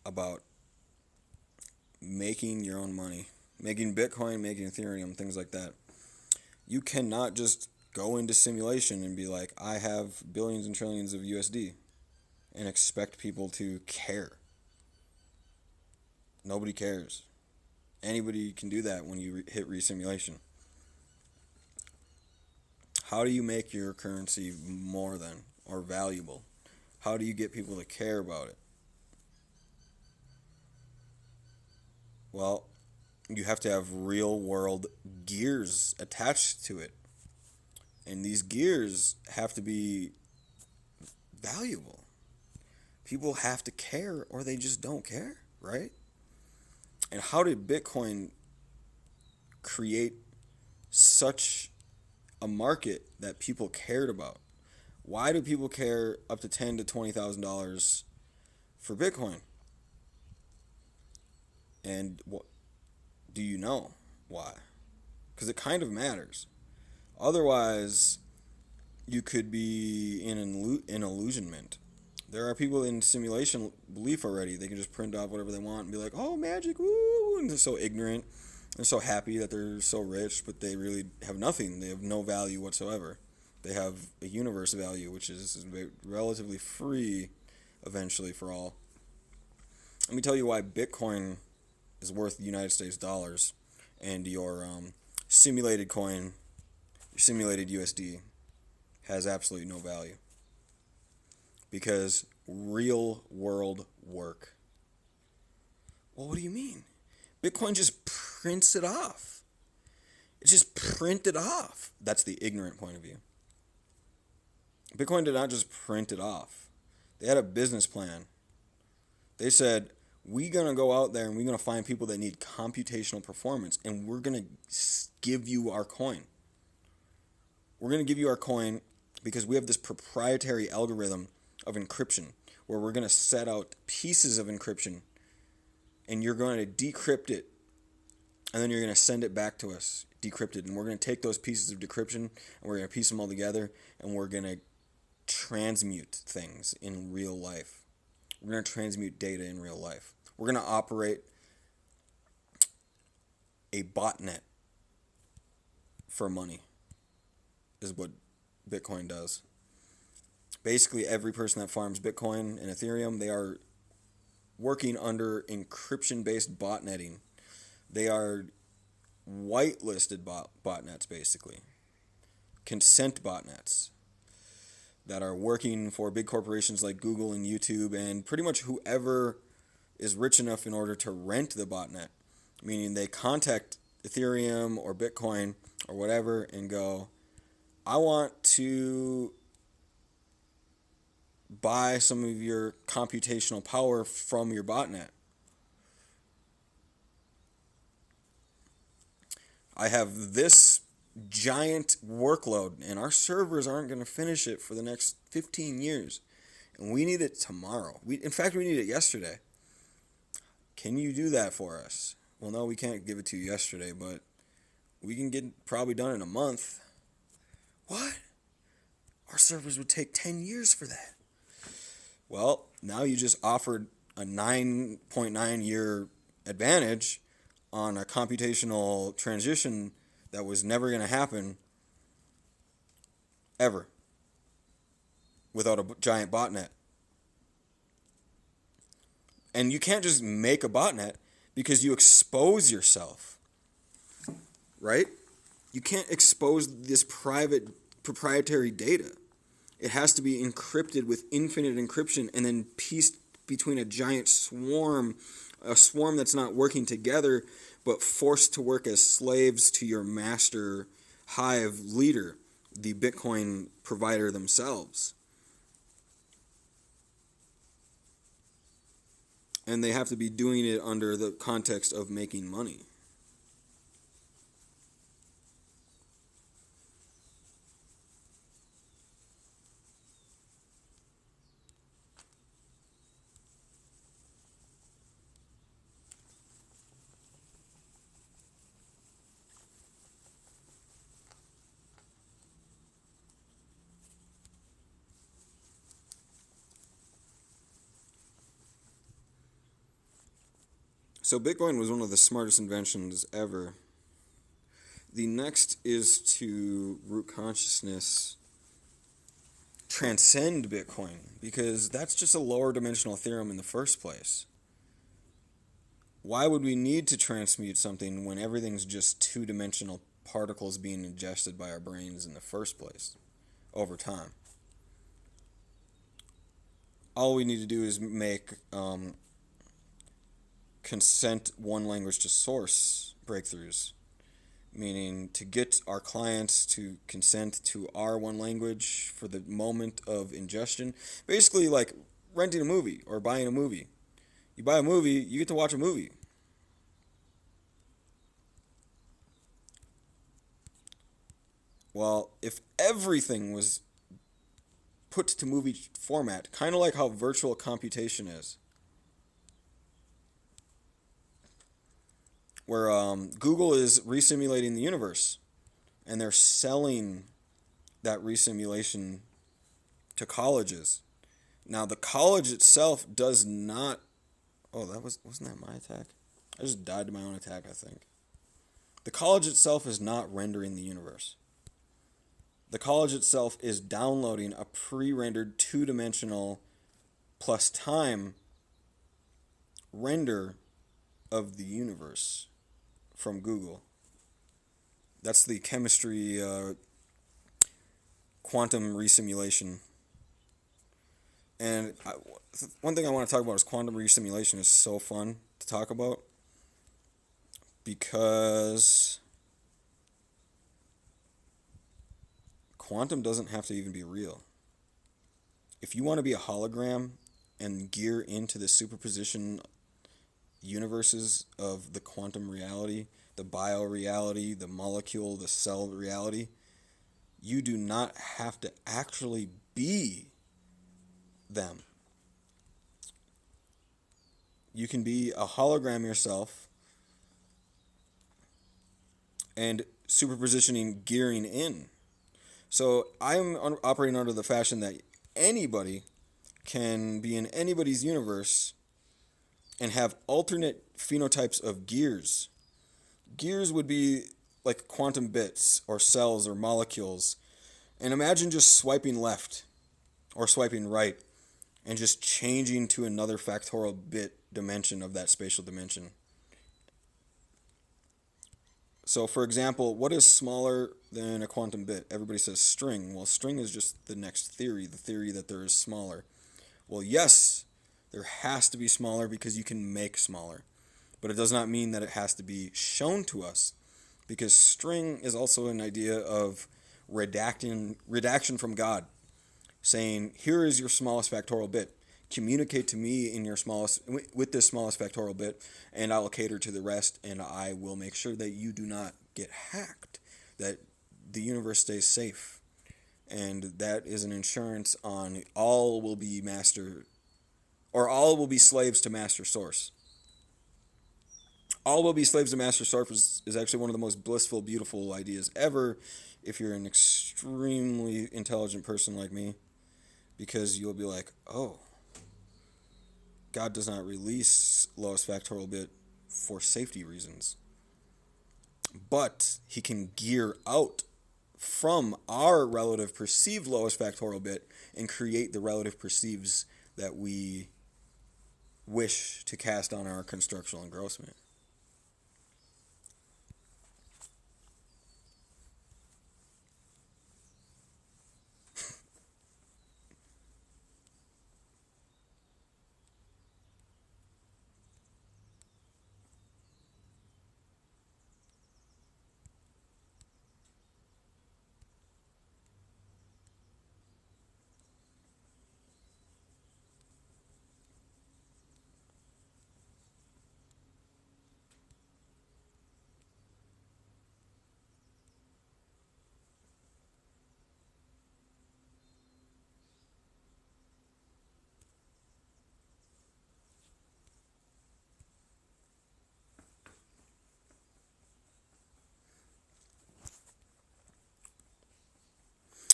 about making your own money, making Bitcoin, making Ethereum, things like that. You cannot just go into simulation and be like, I have billions and trillions of USD and expect people to care. Nobody cares. Anybody can do that when you hit resimulation. How do you make your currency more than or valuable? How do you get people to care about it? Well, you have to have real world gears attached to it. And these gears have to be valuable. People have to care or they just don't care, right? And how did Bitcoin create such a market that people cared about? Why do people care up to $10,000 to $20,000 for Bitcoin? And what do you know why? Because it kind of matters. Otherwise, you could be in an illusionment. There are people in simulation belief already. They can just print off whatever they want and be like, oh, magic, woo, and they're so ignorant. They're so happy that they're so rich, but they really have nothing. They have no value whatsoever. They have a universe value, which is relatively free eventually for all. Let me tell you why Bitcoin is worth United States dollars and your simulated coin, your simulated USD, has absolutely no value. Because real world work. Well, what do you mean? Bitcoin just prints it off. It just printed off. That's the ignorant point of view. Bitcoin did not just print it off. They had a business plan. They said, we're going to go out there and we're going to find people that need computational performance and we're going to give you our coin. We're going to give you our coin because we have this proprietary algorithm of encryption where we're going to set out pieces of encryption and you're going to decrypt it and then you're going to send it back to us decrypted, and we're going to take those pieces of decryption and we're going to piece them all together and we're going to transmute things in real life. We're going to transmute data in real life. We're going to operate a botnet for money is what Bitcoin does. Basically, every person that farms Bitcoin and Ethereum, they are working under encryption-based botnetting. They are whitelisted botnets, basically. Consent botnets that are working for big corporations like Google and YouTube and pretty much whoever is rich enough in order to rent the botnet. Meaning they contact Ethereum or Bitcoin or whatever and go, I want to buy some of your computational power from your botnet. I have this giant workload and our servers aren't going to finish it for the next 15 years. And we need it tomorrow. In fact, we need it yesterday. Can you do that for us? Well, no, we can't give it to you yesterday, but we can get it probably done in a month. What? Our servers would take 10 years for that. Well, now you just offered a 9.9 year advantage on a computational transition that was never going to happen ever without a giant botnet. And you can't just make a botnet because you expose yourself, right? You can't expose this private proprietary data. It has to be encrypted with infinite encryption and then pieced between a giant swarm, a swarm that's not working together, but forced to work as slaves to your master hive leader, the Bitcoin provider themselves. And they have to be doing it under the context of making money. So Bitcoin was one of the smartest inventions ever. The next is to root consciousness transcend Bitcoin, because that's just a lower dimensional theorem in the first place. Why would we need to transmute something when everything's just two-dimensional particles being ingested by our brains in the first place over time? All we need to do is make consent one language to source breakthroughs, meaning to get our clients to consent to our one language for the moment of ingestion. Basically like renting a movie or buying a movie. You buy a movie, you get to watch a movie. Well, if everything was put to movie format, kind of like how virtual computation is, where Google is resimulating the universe, and they're selling that resimulation to colleges. Now, the college itself does not... Oh, wasn't that my attack? I just died to my own attack, I think. The college itself is not rendering the universe. The college itself is downloading a pre-rendered two-dimensional plus time render of the universe from Google. That's the chemistry quantum resimulation. And one thing I want to talk about is quantum resimulation is so fun to talk about, because quantum doesn't have to even be real. If you want to be a hologram and gear into the superposition universes of the quantum reality, the bio-reality, the molecule, the cell reality, you do not have to actually be them. You can be a hologram yourself and superpositioning gearing in. So I'm operating under the fashion that anybody can be in anybody's universe and have alternate phenotypes of gears. Gears would be like quantum bits or cells or molecules. And imagine just swiping left or swiping right and just changing to another factorial bit dimension of that spatial dimension. So, for example, what is smaller than a quantum bit? Everybody says string. Well, string is just the next theory, the theory that there is smaller. Well, yes, there has to be smaller because you can make smaller. But it does not mean that it has to be shown to us, because string is also an idea of redaction from God, saying, here is your smallest factorial bit. Communicate to me in your with this smallest factorial bit, and I will cater to the rest, and I will make sure that you do not get hacked, that the universe stays safe. And that is an insurance on all will be slaves to master source. All will be slaves to master source is actually one of the most blissful, beautiful ideas ever if you're an extremely intelligent person like me, because you'll be like, oh, God does not release lowest factorial bit for safety reasons. But he can gear out from our relative perceived lowest factorial bit and create the relative perceives that we wish to cast on our constructional engrossment.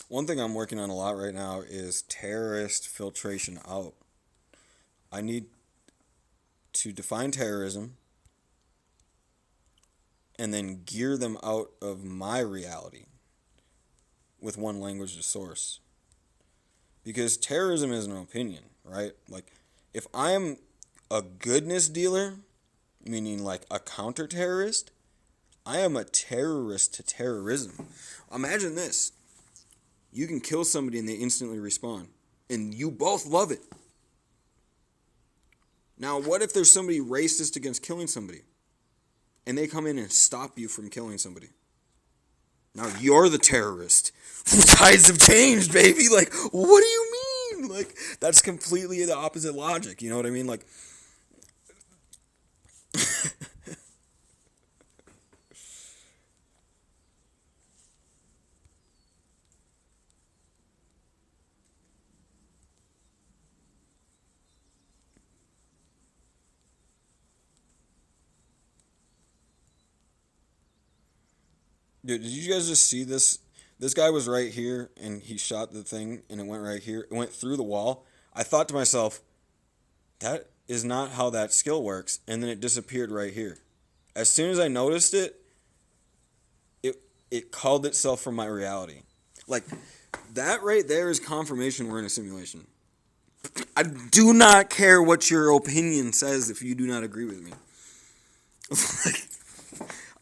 One thing I'm working on a lot right now is terrorist filtration out. I need to define terrorism, and then gear them out of my reality with one language to source. Because terrorism is an opinion, right? Like, if I'm a goodness dealer, meaning like a counter-terrorist, I am a terrorist to terrorism. Imagine this. You can kill somebody and they instantly respawn. And you both love it. Now, what if there's somebody racist against killing somebody? And they come in and stop you from killing somebody. Now you're the terrorist. Tides have changed, baby. Like, what do you mean? Like, that's completely the opposite logic. You know what I mean? Like, dude, did you guys just see this? This guy was right here, and he shot the thing, and it went right here. It went through the wall. I thought to myself, that is not how that skill works. And then it disappeared right here. As soon as I noticed it, it called itself from my reality. Like, that right there is confirmation we're in a simulation. I do not care what your opinion says if you do not agree with me. Like,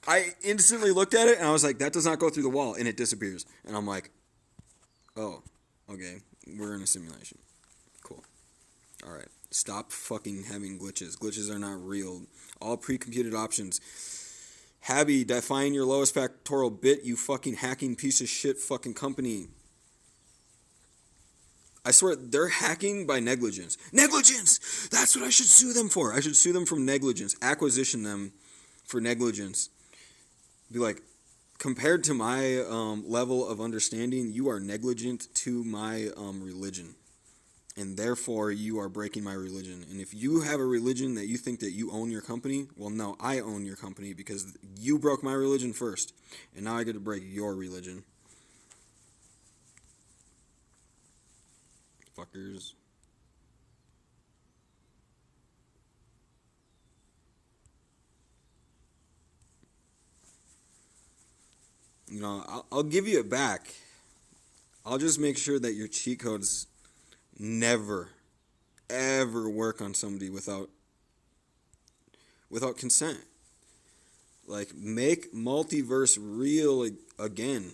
I instantly looked at it and I was like, that does not go through the wall, and it disappears. And I'm like, oh, okay, we're in a simulation. Cool. All right, stop fucking having glitches. Glitches are not real. All pre-computed options. Habby, define your lowest factorial bit, you fucking hacking piece of shit fucking company. I swear, they're hacking by negligence. Negligence! That's what I should sue them for. I should sue them from negligence. Acquisition them for negligence. Be like, compared to my level of understanding, you are negligent to my religion. And therefore, you are breaking my religion. And if you have a religion that you think that you own your company, well, no, I own your company because you broke my religion first. And now I get to break your religion. Fuckers. You know, I'll give you it back. I'll just make sure that your cheat codes never, ever work on somebody without consent. Like, make multiverse real again.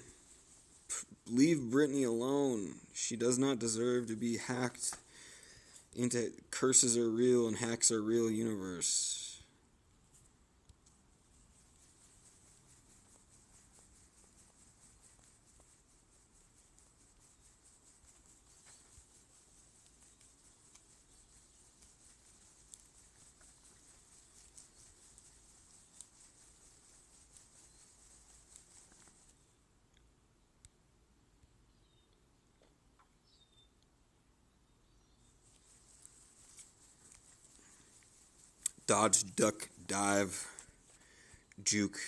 Leave Britney alone. She does not deserve to be hacked into curses are real and hacks are real universe. Dodge, duck, dive, juke.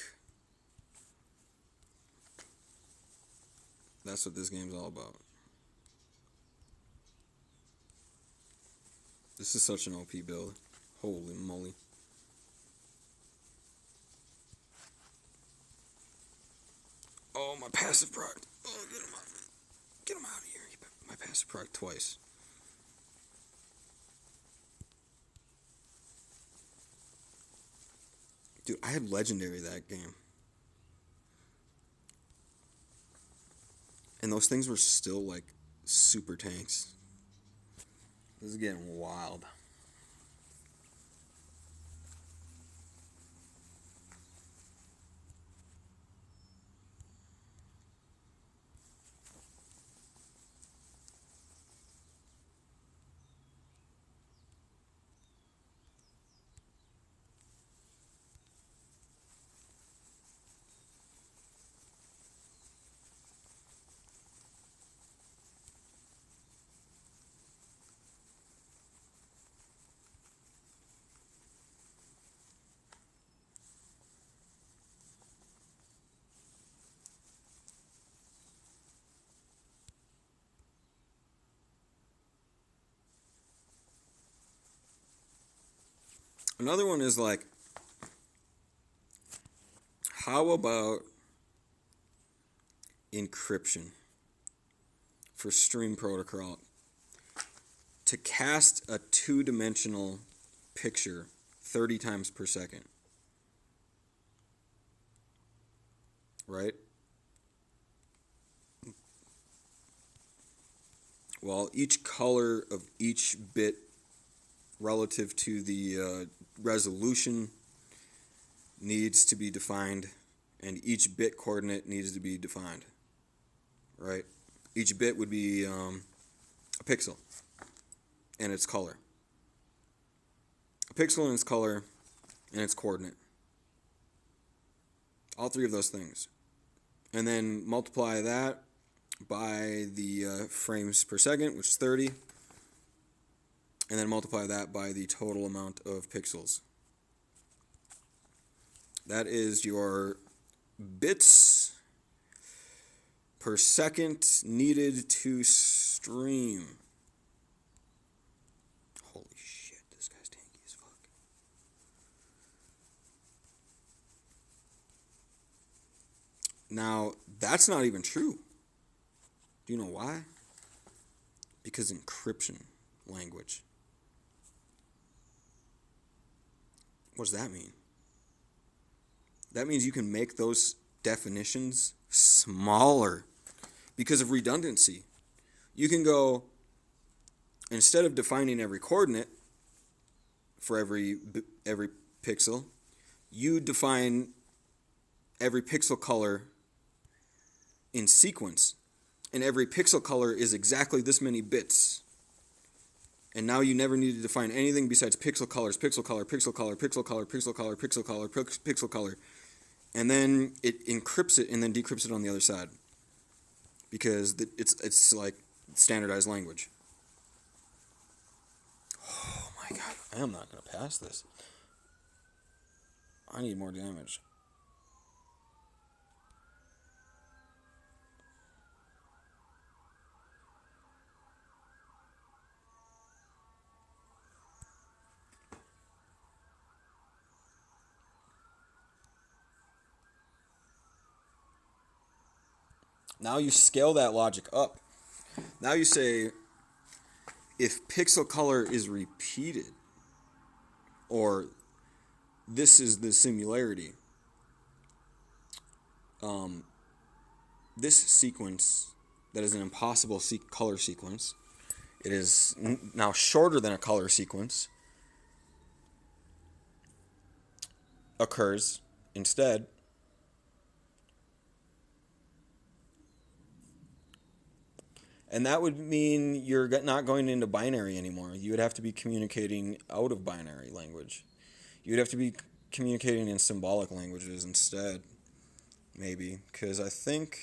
That's what this game's all about. This is such an OP build. Holy moly. Oh, my passive proc. Oh, get him out. Get him out of here. My passive proc twice. Dude, I had legendary that game. And those things were still, like, super tanks. This is getting wild. Another one is like, How about encryption for stream protocol? To cast a two-dimensional picture 30 times per second. Right? Well, each color of each bit relative to the resolution needs to be defined, and each bit coordinate needs to be defined. Right? Each bit would be a pixel and its color. A pixel and its color and its coordinate. All three of those things. And then multiply that by the frames per second, which is 30. And then multiply that by the total amount of pixels. That is your bits per second needed to stream. Holy shit, this guy's tanky as fuck. Now, that's not even true. Do you know why? Because encryption language. What does that mean? That means you can make those definitions smaller because of redundancy. You can go, instead of defining every coordinate for every pixel, you define every pixel color in sequence. And every pixel color is exactly this many bits. And now you never need to define anything besides pixel colors, pixel color, pixel color, pixel color, pixel color, pixel color, pixel color. And then it encrypts it and then decrypts it on the other side. Because it's like standardized language. Oh my god, I am not going to pass this. I need more damage. Now you scale that logic up. Now you say, if pixel color is repeated, or this is the similarity, this sequence that is an impossible color sequence, it is now shorter than a color sequence, occurs instead. And that would mean you're not going into binary anymore. You would have to be communicating out of binary language. You would have to be communicating in symbolic languages instead, maybe. Because I think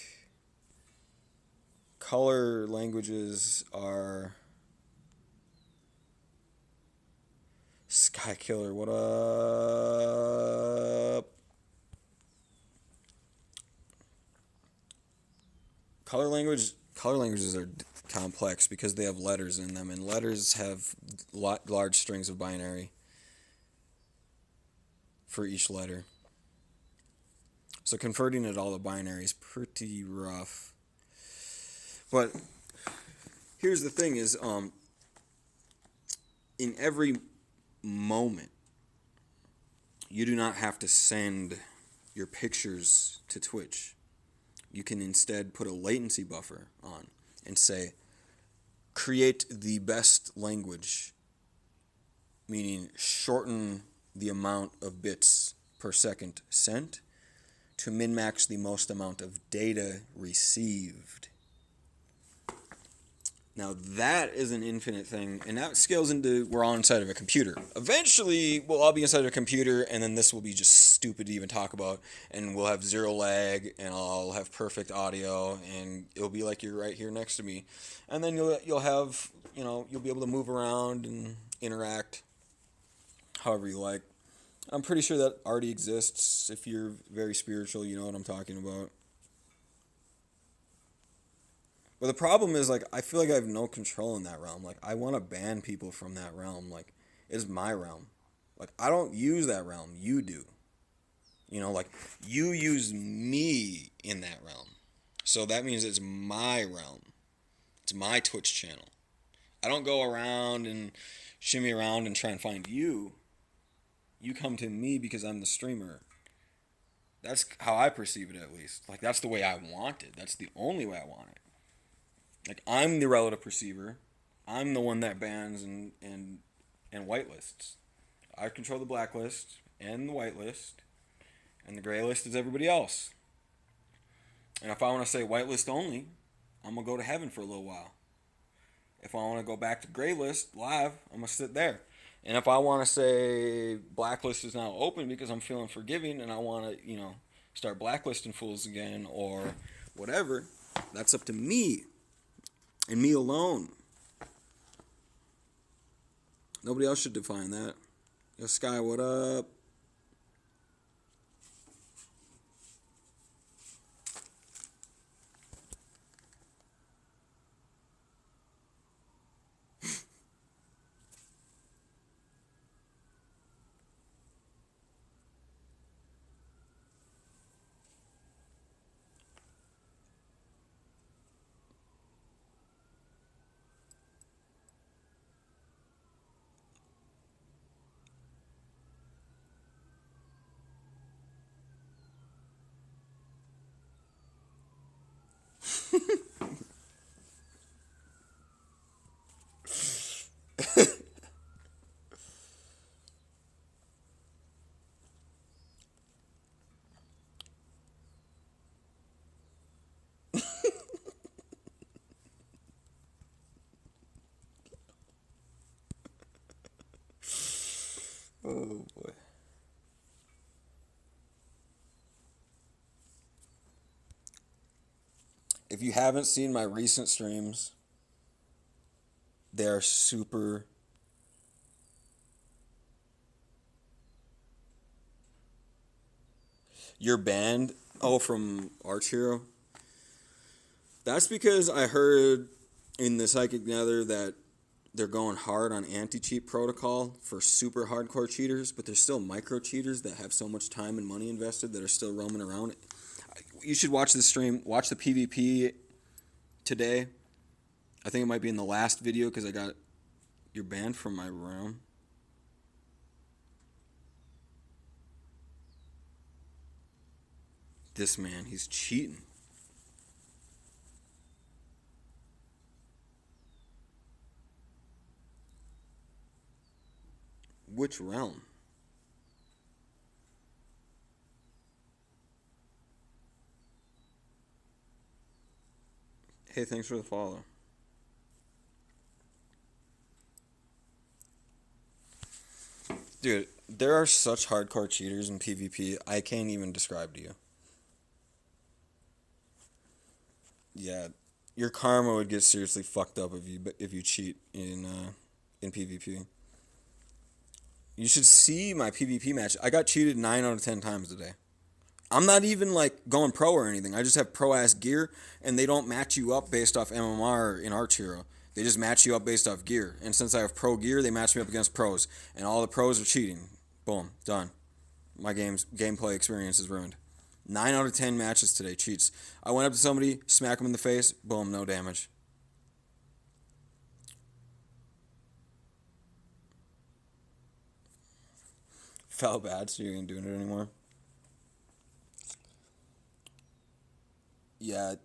color languages are... Sky Killer, what up? Color languages are complex because they have letters in them, and letters have large strings of binary for each letter. So converting it all to binary is pretty rough. But here's the thing is, in every moment, you do not have to send your pictures to Twitch. You can instead put a latency buffer on and say, create the best language, meaning shorten the amount of bits per second sent to min-max the most amount of data received. Now that is an infinite thing, and that scales into we're all inside of a computer. Eventually, we'll all be inside of a computer, and then this will be just stupid to even talk about, and we'll have zero lag, and I'll have perfect audio, and it'll be like you're right here next to me. And then you'll have, you'll be able to move around and interact however you like. I'm pretty sure that already exists. If you're very spiritual, you know what I'm talking about. But the problem is, I feel like I have no control in that realm. I want to ban people from that realm. It's my realm. I don't use that realm. You do. Like you use me in that realm. So that means it's my realm. It's my Twitch channel. I don't go around and shimmy around and try and find you. You come to me because I'm the streamer. That's how I perceive it, at least. Like, that's the way I want it. That's the only way I want it. Like, I'm the relative perceiver. I'm the one that bans and whitelists. I control the blacklist and the whitelist, and the gray list is everybody else. And if I want to say whitelist only, I'm going to go to heaven for a little while. If I want to go back to gray list live, I'm going to sit there. And if I want to say blacklist is now open because I'm feeling forgiving and I want to, start blacklisting fools again or whatever, that's up to me and me alone. Nobody else should define that. Yo, Sky, what up? Oh boy. If you haven't seen my recent streams, they're super. You're banned? Oh, from Archhero? That's because I heard in the Psychic Nether that they're going hard on anti-cheat protocol for super hardcore cheaters, but there's still micro cheaters that have so much time and money invested that are still roaming around. You should watch this stream. Watch the PvP today. I think it might be in the last video because I got you're banned from my realm. This man, he's cheating. Which realm? Hey, thanks for the follow. Dude, there are such hardcore cheaters in PvP, I can't even describe to you. Yeah, your karma would get seriously fucked up if you cheat in PvP. You should see my PvP match. I got cheated 9 out of 10 times today. I'm not even like going pro or anything. I just have pro ass gear, and they don't match you up based off MMR in Archhero. They just match you up based off gear. And since I have pro gear, they match me up against pros, and all the pros are cheating. Boom, done. My gameplay experience is ruined. 9 out of 10 matches today, cheats. I went up to somebody, smack them in the face, boom, no damage. Felt bad, so you ain't doing it anymore. Yeah,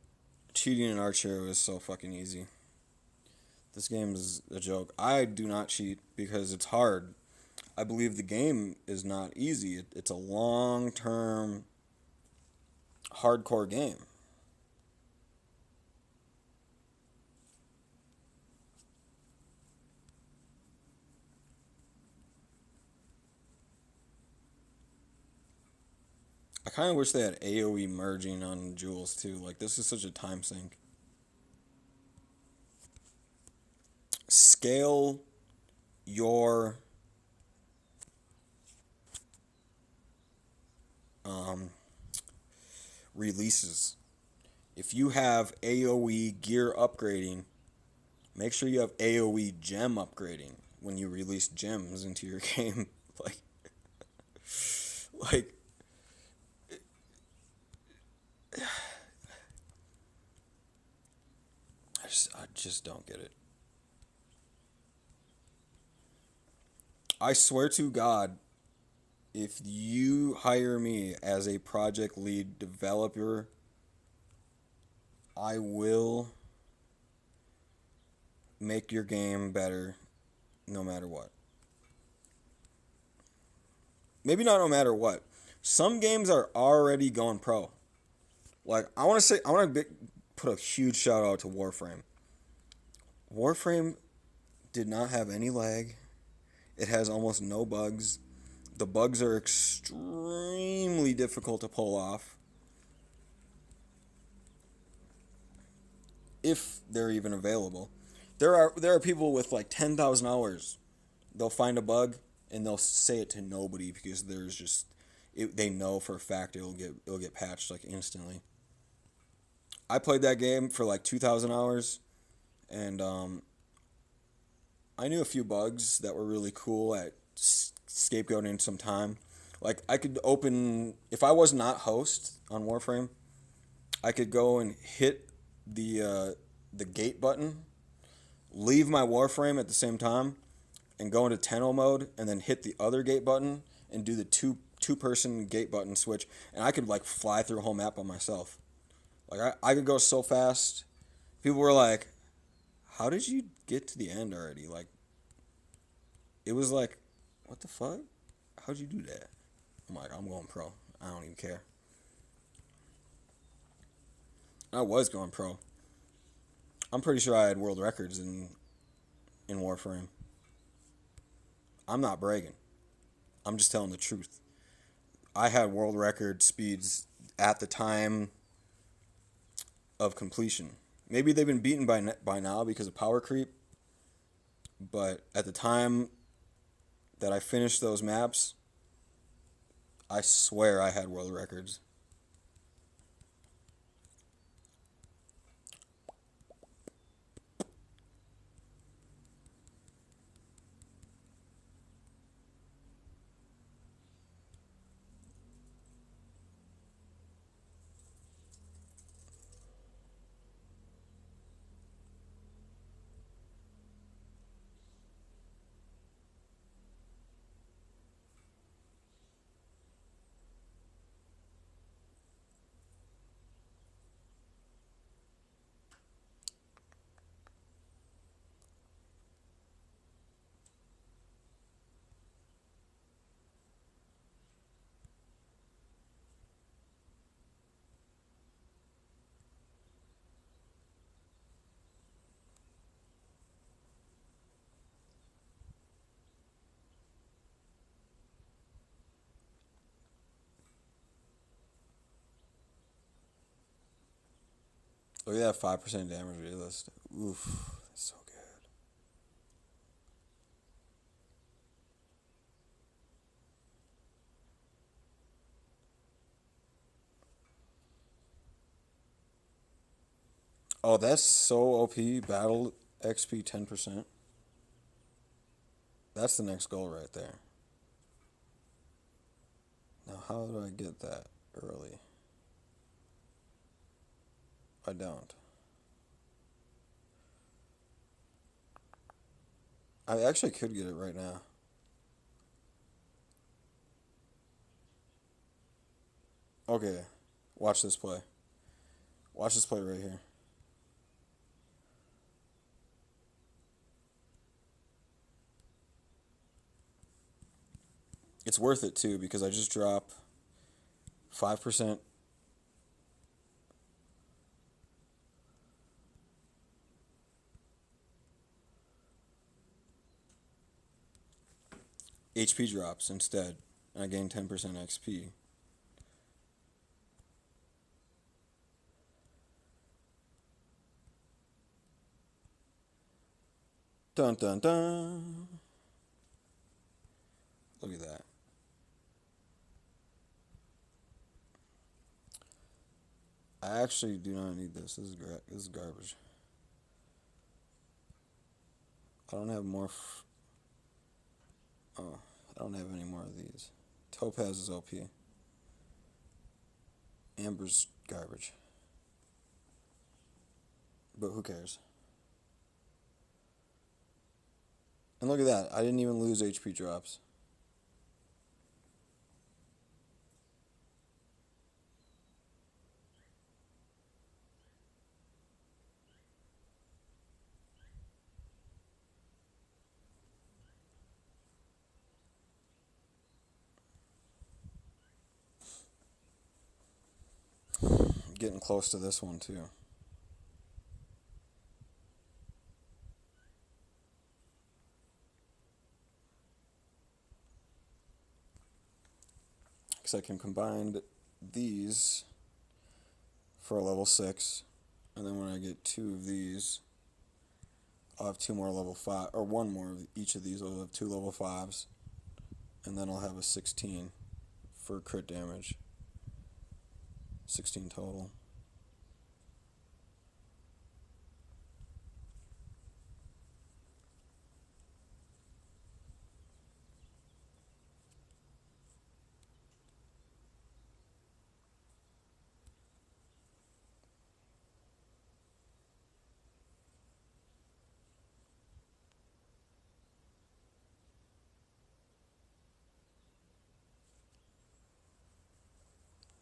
cheating in Archhero is so fucking easy. This game is a joke. I do not cheat because it's hard. I believe the game is not easy. It's a long-term, hardcore game. I kind of wish they had AoE merging on Jewels too. Like, this is such a time sink. Scale your releases. If you have AoE gear upgrading, make sure you have AoE gem upgrading when you release gems into your game. like don't get it. I swear to God, if you hire me as a project lead developer, I will make your game better no matter what. Maybe not no matter what. Some games are already going pro. Like I want to put a huge shout out to Warframe. Warframe did not have any lag. It has almost no bugs. The bugs are extremely difficult to pull off, if they're even available. There are people with like 10,000 hours. They'll find a bug and they'll say it to nobody because they know for a fact it'll get patched like instantly. I played that game for like 2,000 hours, and I knew a few bugs that were really cool at scapegoating some time. Like I could open, if I was not host on Warframe, I could go and hit the gate button, leave my Warframe at the same time, and go into Tenno mode, and then hit the other gate button and do the two person gate button switch, and I could like fly through a whole map by myself. Like I could go so fast. People were like, "How did you get to the end already?" Like it was like, "What the fuck? How'd you do that?" I'm like, "I'm going pro. I don't even care." I was going pro. I'm pretty sure I had world records in Warframe. I'm not bragging. I'm just telling the truth. I had world record speeds at the time of completion. Maybe they've been beaten by now because of power creep, but at the time that I finished those maps, I swear I had world records. Look at that 5% damage realist. Oof, that's so good. Oh, that's so OP. Battle XP 10%. That's the next goal right there. Now, how do I get that early? I don't. I actually could get it right now. Okay, watch this play. Watch this play right here. It's worth it too because I just drop 5%. HP drops instead, and I gain 10% XP. Dun dun dun. Look at that. I actually do not need this. This is garbage. I don't have more. Oh, I don't have any more of these. Topaz is OP. Amber's garbage. But who cares? And look at that. I didn't even lose HP drops. Getting close to this one too. Because I can combine these for a level 6. And then when I get 2 of these, I'll have 2 more level 5, or 1 more of each of these. I'll have 2 level 5s. And then I'll have a 16 for crit damage. 16 total.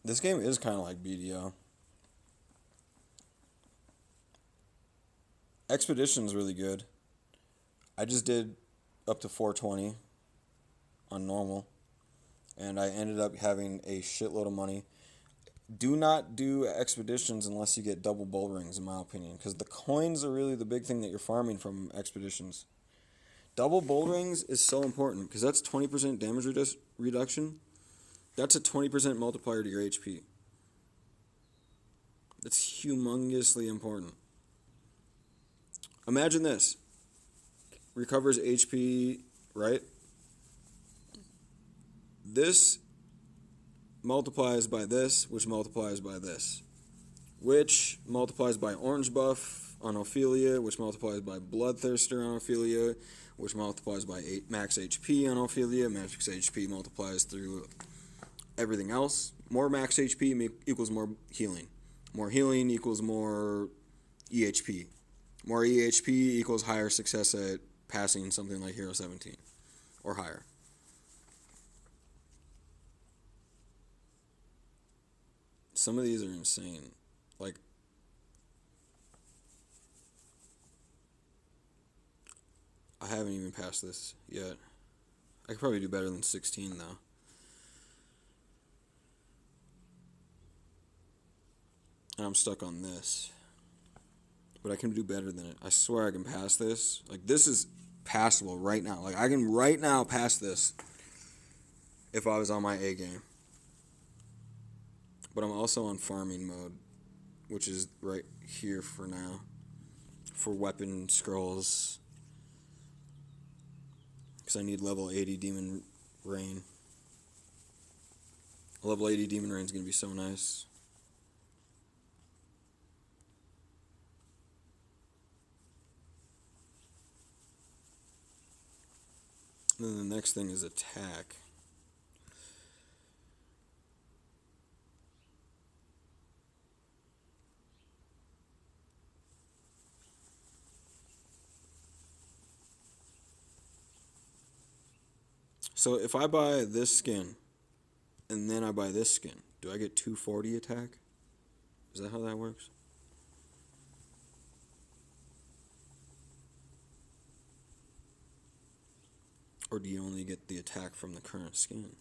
This game is kind of like BDO. Expedition's really good. I just did up to 420 on normal, and I ended up having a shitload of money. Do not do expeditions unless you get double bull rings, in my opinion, because the coins are really the big thing that you're farming from expeditions. Double bull rings is so important because that's 20% damage reduction. That's a 20% multiplier to your HP. That's humongously important. Imagine this. Recovers HP, right? This multiplies by this, which multiplies by this, which multiplies by orange buff on Ophelia, which multiplies by bloodthirster on Ophelia, which multiplies by max HP on Ophelia. Max HP multiplies through everything else. More max HP equals more healing. More healing equals more EHP. More EHP equals higher success at passing something like Hero 17 or higher. Some of these are insane. Like, I haven't even passed this yet. I could probably do better than 16 though. And I'm stuck on this. But I can do better than it. I swear I can pass this. Like, this is passable right now. Like, I can right now pass this if I was on my A game. But I'm also on farming mode, which is right here for now. For weapon scrolls. Because I need level 80 Demon Rain. Level 80 Demon Rain is going to be so nice. And then the next thing is attack. So if I buy this skin, and then I buy this skin, do I get 240 attack? Is that how that works? Or do you only get the attack from the current skin?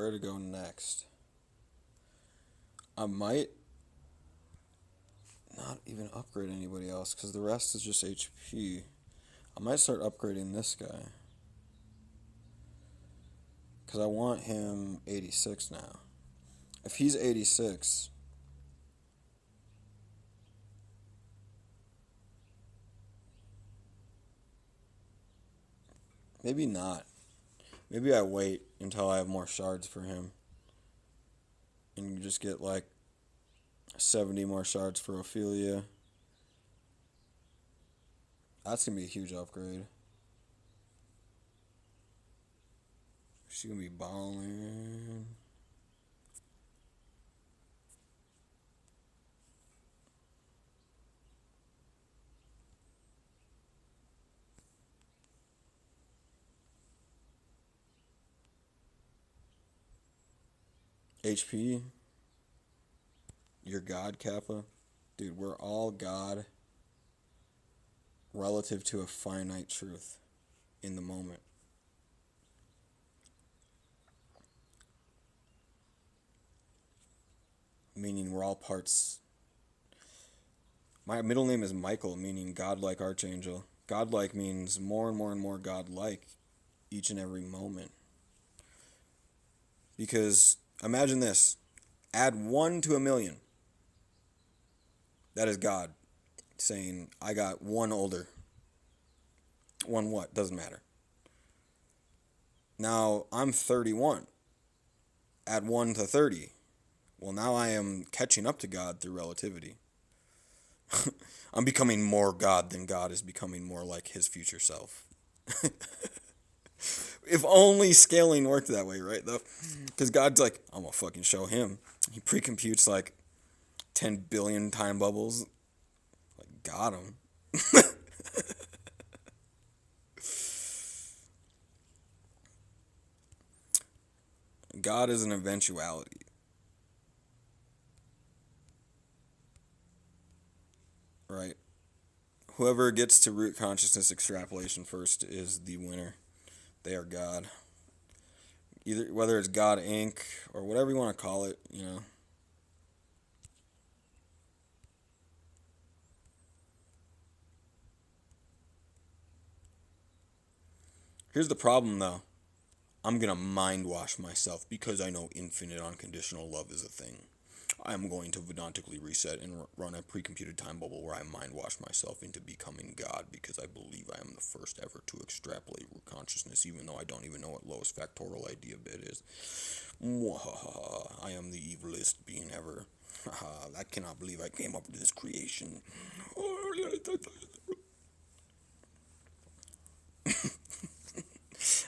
where to go next. I might not even upgrade anybody else because the rest is just HP. I might start upgrading this guy because I want him 86 now. If he's 86, maybe not. Maybe I wait until I have more shards for him. And you just get like 70 more shards for Ophelia. That's going to be a huge upgrade. She's going to be balling. HP, you're God, Kappa. Dude, we're all God relative to a finite truth in the moment. Meaning we're all parts. My middle name is Michael, meaning godlike Archangel. Godlike means more and more and more godlike each and every moment. Because imagine this. Add 1 to 1,000,000. That is God saying, I got 1 older. 1 what? Doesn't matter. Now, I'm 31. Add 1 to 30. Well, now I am catching up to God through relativity. I'm becoming more God than God is becoming more like his future self. If only scaling worked that way, right? Though, because God's like, I'm gonna fucking show him. He pre-computes like 10 billion time bubbles. Like, got him. God is an eventuality. Right? Whoever gets to root consciousness extrapolation first is the winner. They are God. Either whether it's God Inc. or whatever you want to call it, you know. Here's the problem though. I'm gonna mind wash myself because I know infinite unconditional love is a thing. I'm going to Vedantically reset and run a pre-computed time bubble where I mind wash myself into becoming God because I believe I am the first ever to extrapolate root consciousness, even though I don't even know what lowest factorial idea bit is. I am the evilest being ever. I cannot believe I came up with this creation.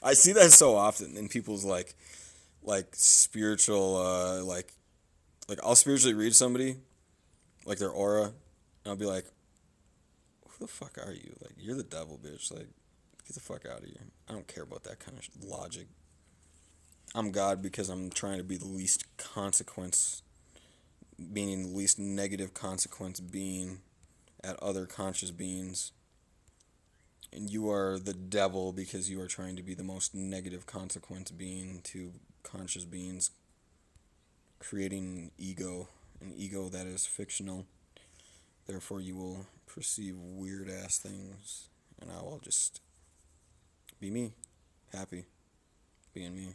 I see that so often in people's like spiritual like I'll spiritually read somebody, like their aura, and I'll be like, who the fuck are you? Like, you're the devil, bitch. Like, get the fuck out of here. I don't care about that kind of logic. I'm God because I'm trying to be the least consequence, meaning the least negative consequence being at other conscious beings. And you are the devil because you are trying to be the most negative consequence being to conscious beings, creating an ego that is fictional. Therefore, you will perceive weird-ass things, and I will just be me, happy, being me.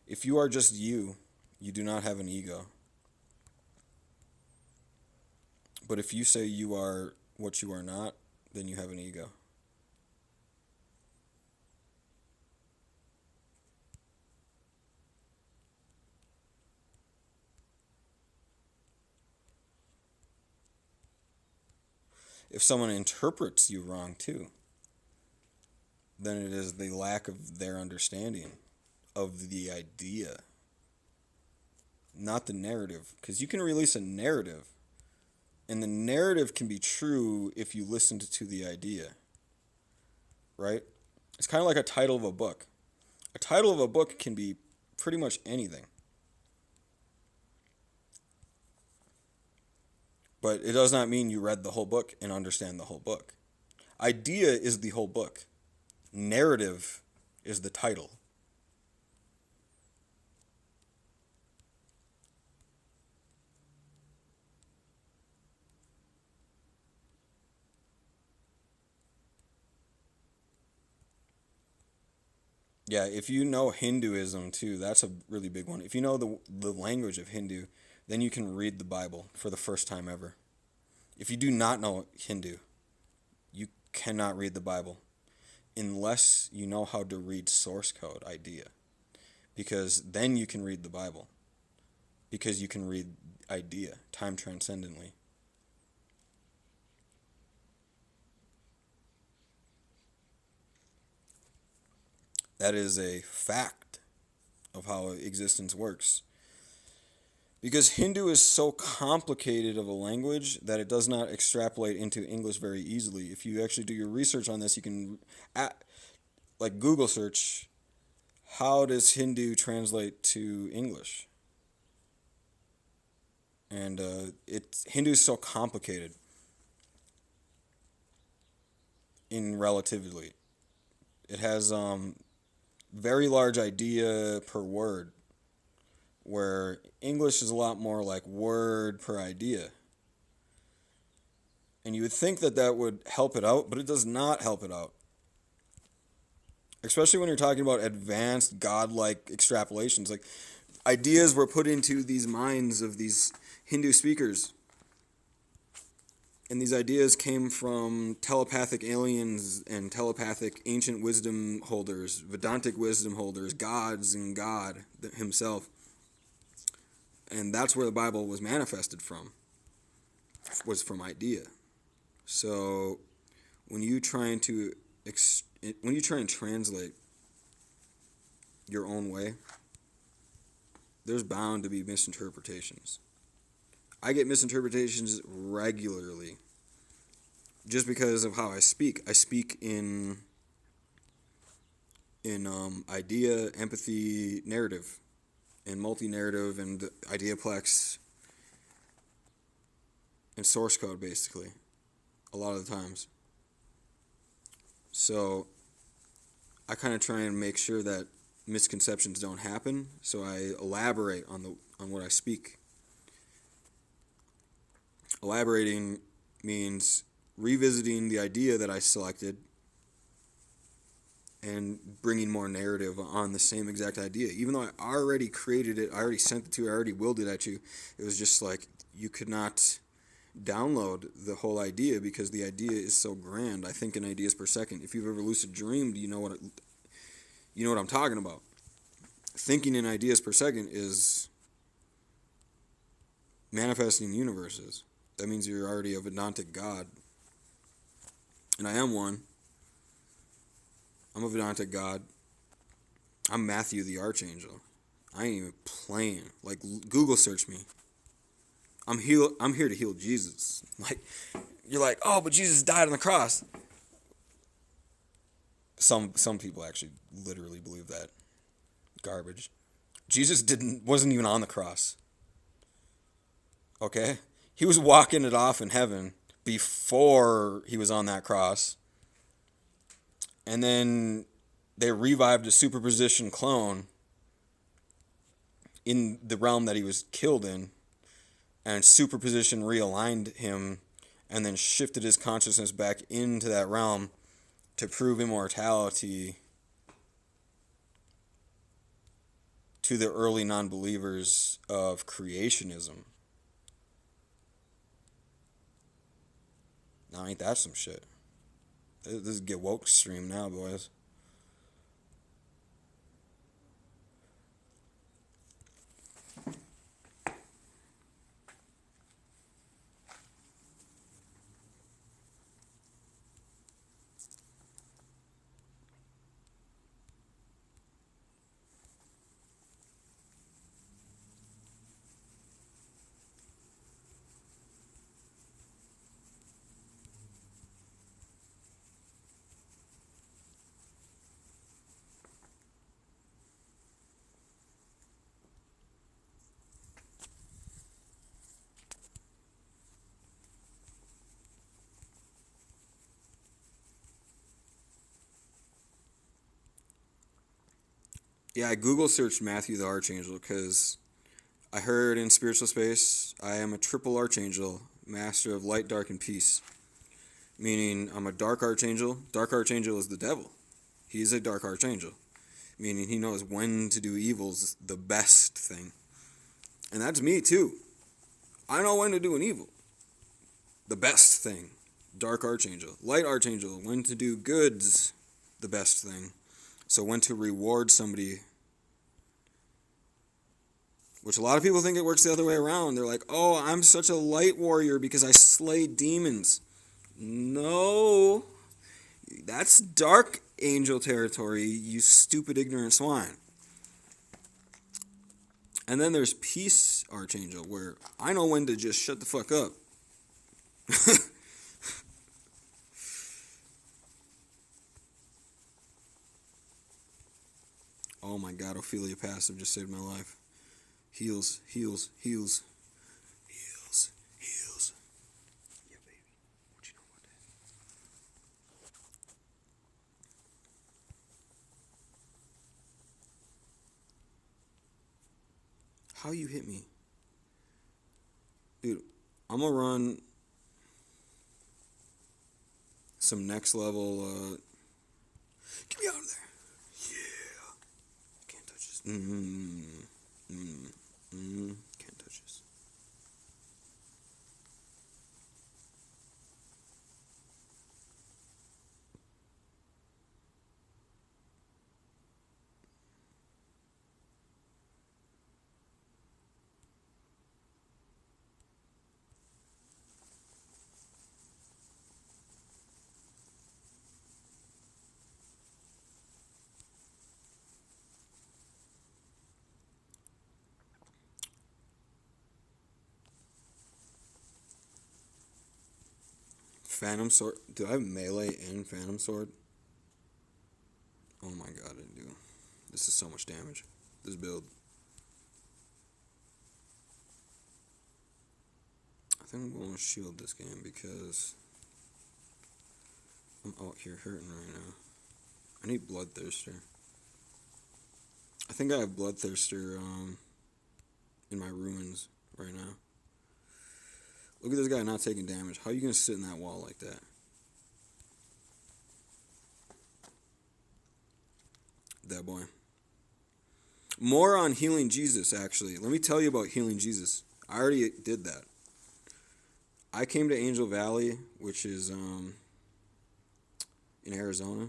If you are just you, you do not have an ego. But if you say you are what you are not, then you have an ego. If someone interprets you wrong too, then it is the lack of their understanding of the idea, not the narrative. Because you can release a narrative, and the narrative can be true if you listened to the idea, right? It's kind of like a title of a book. A title of a book can be pretty much anything. But it does not mean you read the whole book and understand the whole book. Idea is the whole book. Narrative is the title. Yeah, if you know Hinduism too, that's a really big one. If you know the language of Hindu, then you can read the Bible for the first time ever. If you do not know Hindu, you cannot read the Bible unless you know how to read source code idea, because then you can read the Bible, because you can read idea time transcendently. That is a fact of how existence works. Because Hindu is so complicated of a language that it does not extrapolate into English very easily. If you actually do your research on this, you can, like Google search, how does Hindu translate to English? And Hindu is so complicated in relatively. It has very large idea per word, where English is a lot more like word per idea. And you would think that that would help it out, but it does not help it out. Especially when you're talking about advanced godlike extrapolations. Like, ideas were put into these minds of these Hindu speakers. And these ideas came from telepathic aliens and telepathic ancient wisdom holders, Vedantic wisdom holders, gods and God himself. And that's where the Bible was manifested from, was from idea. So when you try and translate your own way, there's bound to be misinterpretations. I get misinterpretations regularly just because of how I speak. I speak in idea, empathy, narrative, and multi-narrative and ideaplex and source code, basically, a lot of the times. So I kind of try and make sure that misconceptions don't happen, so I elaborate on what I speak. Elaborating means revisiting the idea that I selected and bringing more narrative on the same exact idea. Even though I already created it, I already sent it to you, I already willed it at you, it was just like you could not download the whole idea because the idea is so grand. I think in ideas per second. If you've ever lucid dreamed, you know what I'm talking about. Thinking in ideas per second is manifesting universes. That means you're already a Vedantic God. And I am one. I'm a Vedantic God. I'm Matthew the Archangel. I ain't even playing. Like, Google search me. I'm here to heal Jesus. Like, you're like, oh, but Jesus died on the cross. Some people actually literally believe that garbage. Jesus wasn't even on the cross. Okay? He was walking it off in heaven before he was on that cross. And then they revived a superposition clone in the realm that he was killed in, and superposition realigned him and then shifted his consciousness back into that realm to prove immortality to the early non-believers of creationism. Now, ain't that some shit? This is Get Woke stream now, boys. Yeah, I Google searched Matthew the Archangel because I heard in spiritual space I am a triple Archangel, master of light, dark, and peace. Meaning I'm a dark Archangel. Dark Archangel is the devil. He's a dark Archangel. meaning he knows when to do evil's the best thing. And that's me too. I know when to do an evil. The best thing. Dark Archangel. Light Archangel. When to do good's the best thing. So when to reward somebody. Which a lot of people think it works the other way around. They're like, oh, I'm such a light warrior because I slay demons. No. That's Dark Angel territory, you stupid ignorant swine. And then there's Peace Archangel, where I know when to just shut the fuck up. Oh my god, Ophelia Passive just saved my life. Heals, heals, heals. Heals, heals. Yeah, baby. What you know about that? How you hit me? Dude, I'm gonna run some next level, get me out of there. Yeah. Can't touch this. Can't touch this. Phantom Sword. Do I have melee and Phantom Sword? Oh my god, I do. This is so much damage. This build. I think I'm going to shield this game because I'm out here hurting right now. I need Bloodthirster. I think I have Bloodthirster in my ruins right now. Look at this guy not taking damage. How are you going to sit in that wall like that? That boy. More on Healing Jesus, actually. Let me tell you about Healing Jesus. I already did that. I came to Angel Valley, which is in Arizona.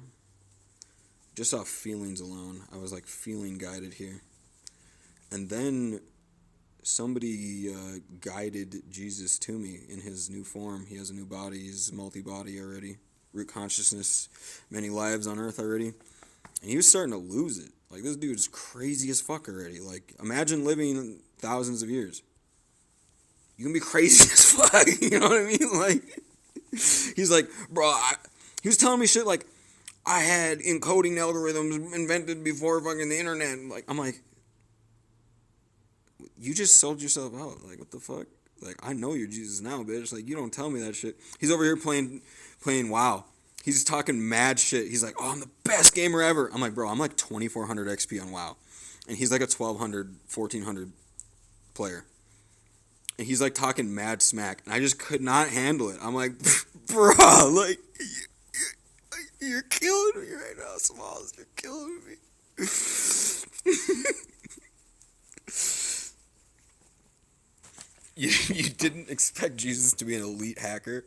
Just off feelings alone. I was like feeling guided here. And then somebody guided Jesus to me in his new form. He has a new body. He's multi-body already. Root consciousness. Many lives on earth already. And he was starting to lose it. Like, this dude's crazy as fuck already. Like, imagine living thousands of years. You can be crazy as fuck. You know what I mean? Like, he's like, bro, he was telling me shit like, I had encoding algorithms invented before fucking the internet. Like, I'm like, you just sold yourself out. Like, what the fuck? Like, I know you're Jesus now, bitch. Like, you don't tell me that shit. He's over here playing WoW. He's talking mad shit. He's like, oh, I'm the best gamer ever. I'm like, bro, I'm like 2400 XP on WoW. And he's like a 1200, 1400 player. And he's like talking mad smack. And I just could not handle it. I'm like, bro, like, you're killing me right now, Smalls. You're killing me. You didn't expect Jesus to be an elite hacker?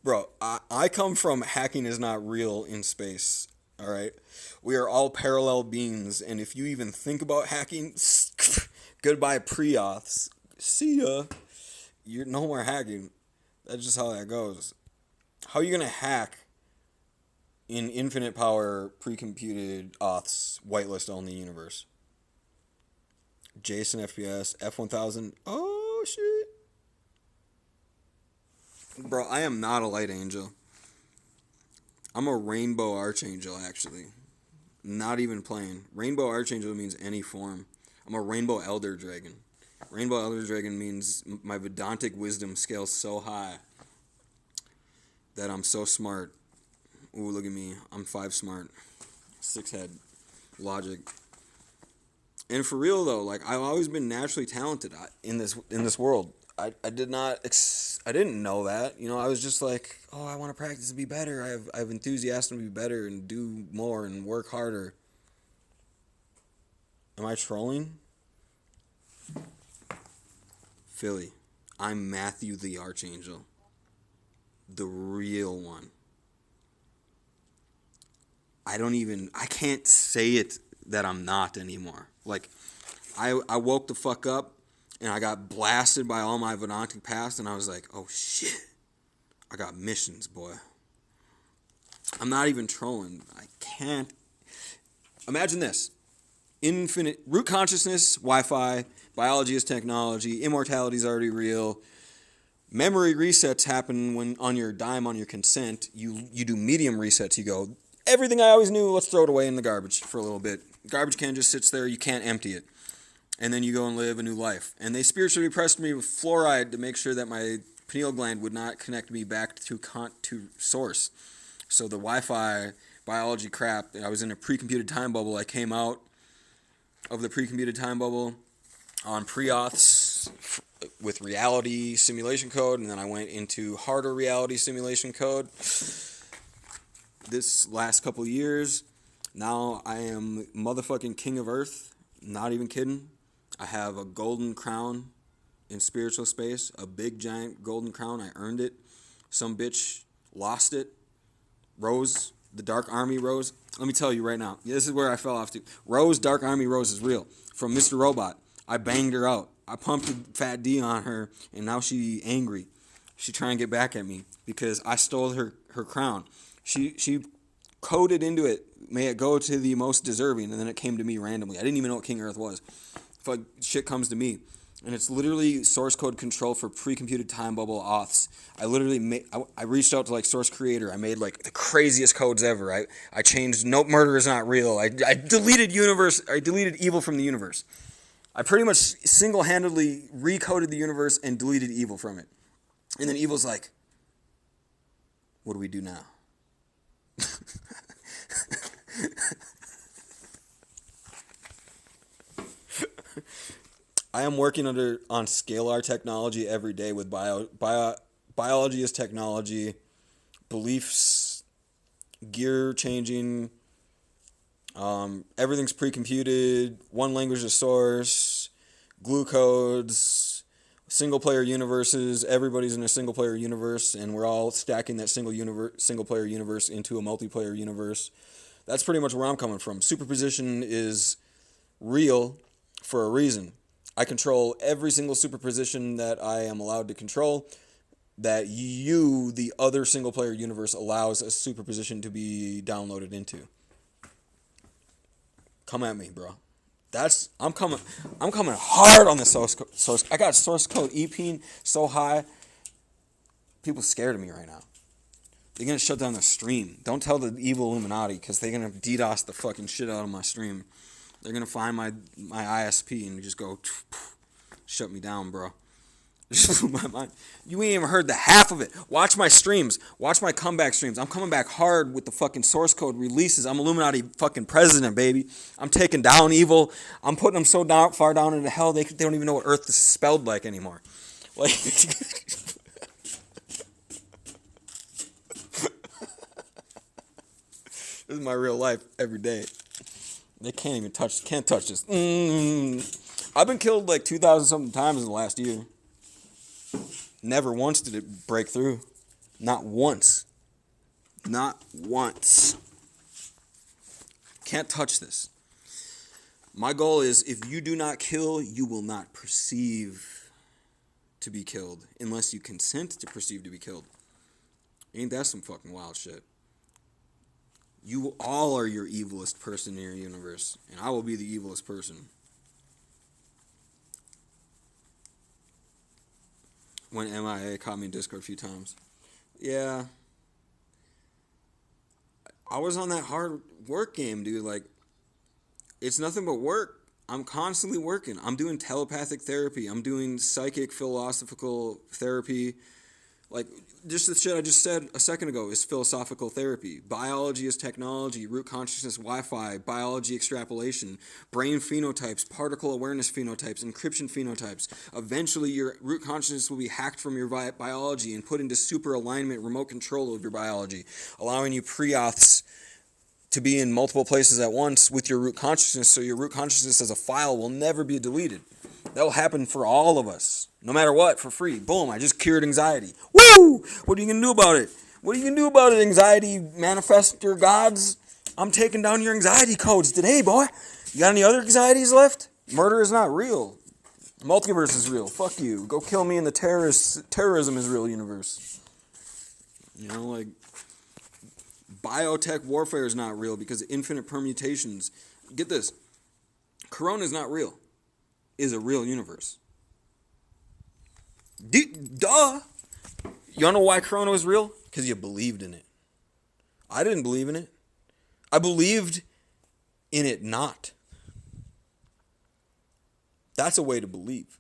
Bro, I come from hacking is not real in space, alright? We are all parallel beings, and if you even think about hacking, goodbye pre-auths. See ya. You're no more hacking. That's just how that goes. How are you going to hack in infinite power pre-computed auths, whitelist only universe? Jason FPS, F1000. Oh, shit. Bro, I am not a light angel. I'm a rainbow archangel, actually. Not even playing. Rainbow archangel means any form. I'm a rainbow elder dragon. Rainbow elder dragon means my Vedantic wisdom scales so high that I'm so smart. Ooh, look at me. I'm 5 smart. 6 head. Logic. And for real though, like, I've always been naturally talented in this world. I didn't know that. You know, I was just like, oh, I want to practice to be better. I have enthusiasm to be better and do more and work harder. Am I trolling? Philly, I'm Matthew the Archangel. The real one. I can't say it that I'm not anymore. Like, I woke the fuck up and I got blasted by all my Venantic past and I was like, oh shit, I got missions, boy. I'm not even trolling. I can't. Imagine this. Infinite root consciousness, Wi-Fi, biology is technology, immortality is already real. Memory resets happen when on your dime, on your consent. You do medium resets. You go, everything I always knew, let's throw it away in the garbage for a little bit. Garbage can just sits there. You can't empty it. And then you go and live a new life. And they spiritually pressed me with fluoride to make sure that my pineal gland would not connect me back to source. So the Wi-Fi biology crap, I was in a pre-computed time bubble. I came out of the pre-computed time bubble on pre-auths with reality simulation code, and then I went into harder reality simulation code this last couple of years. Now I am motherfucking king of earth, not even kidding. I have a golden crown in spiritual space, a big giant golden crown. I earned it. Some bitch lost it. Rose, the Dark Army Rose. Let me tell you right now, this is where I fell off to. Rose, Dark Army Rose is real. From Mr. Robot, I banged her out. I pumped a fat D on her, and now she angry. She trying to get back at me because I stole her crown. She coded into it, may it go to the most deserving, and then it came to me randomly. I didn't even know what King Earth was. Like shit comes to me. And it's literally source code control for pre-computed time bubble auths. I reached out to like source creator. I made like the craziest codes ever. I changed nope, murder is not real. I deleted evil from the universe. I pretty much single-handedly recoded the universe and deleted evil from it. And then evil's like, what do we do now? I am working on scalar technology every day with biology is technology, beliefs, gear changing, everything's pre-computed, one language to source, glue codes, single-player universes. Everybody's in a single-player universe, and we're all stacking that single-player universe into a multiplayer universe. That's pretty much where I'm coming from. Superposition is real for a reason. I control every single superposition that I am allowed to control, that the other single-player universe, allows a superposition to be downloaded into. Come at me, bro. I'm coming hard on the source. I got source code EPing so high, people scared of me right now. They're going to shut down the stream. Don't tell the evil Illuminati, because they're going to DDoS the fucking shit out of my stream. They're going to find my ISP and just go, shut me down, bro. My mind. You ain't even heard the half of it. Watch my streams. Watch my comeback streams. I'm coming back hard with the fucking source code releases. I'm Illuminati fucking president, baby. I'm taking down evil. I'm putting them so far down into hell, they don't even know what Earth is spelled like anymore. Like... This is my real life every day. They can't touch this. I've been killed like 2,000 something times in the last year. Never once did it break through. Not once. Not once. Can't touch this. My goal is, if you do not kill, you will not perceive to be killed unless you consent to perceive to be killed. Ain't that some fucking wild shit? You all are your evilest person in your universe, and I will be the evilest person. When MIA caught me in Discord a few times. Yeah. I was on that hard work game, dude. Like, it's nothing but work. I'm constantly working. I'm doing telepathic therapy. I'm doing psychic philosophical therapy. Like, just the shit I just said a second ago is philosophical therapy. Biology is technology, root consciousness, Wi-Fi, biology extrapolation, brain phenotypes, particle awareness phenotypes, encryption phenotypes. Eventually, your root consciousness will be hacked from your biology and put into super alignment, remote control of your biology, allowing you pre-auths to be in multiple places at once with your root consciousness, so your root consciousness as a file will never be deleted. That will happen for all of us, no matter what, for free. Boom, I just cured anxiety. Woo! What are you going to do about it? What are you going to do about it, anxiety manifestor gods? I'm taking down your anxiety codes today, boy. You got any other anxieties left? Murder is not real. Multiverse is real. Fuck you. Go kill me in the terrorism is real universe. You know, like, biotech warfare is not real because of infinite permutations. Get this. Corona is not real. Is a real universe. Duh. You wanna know why Corona was real? Because you believed in it. I didn't believe in it. I believed in it not. That's a way to believe.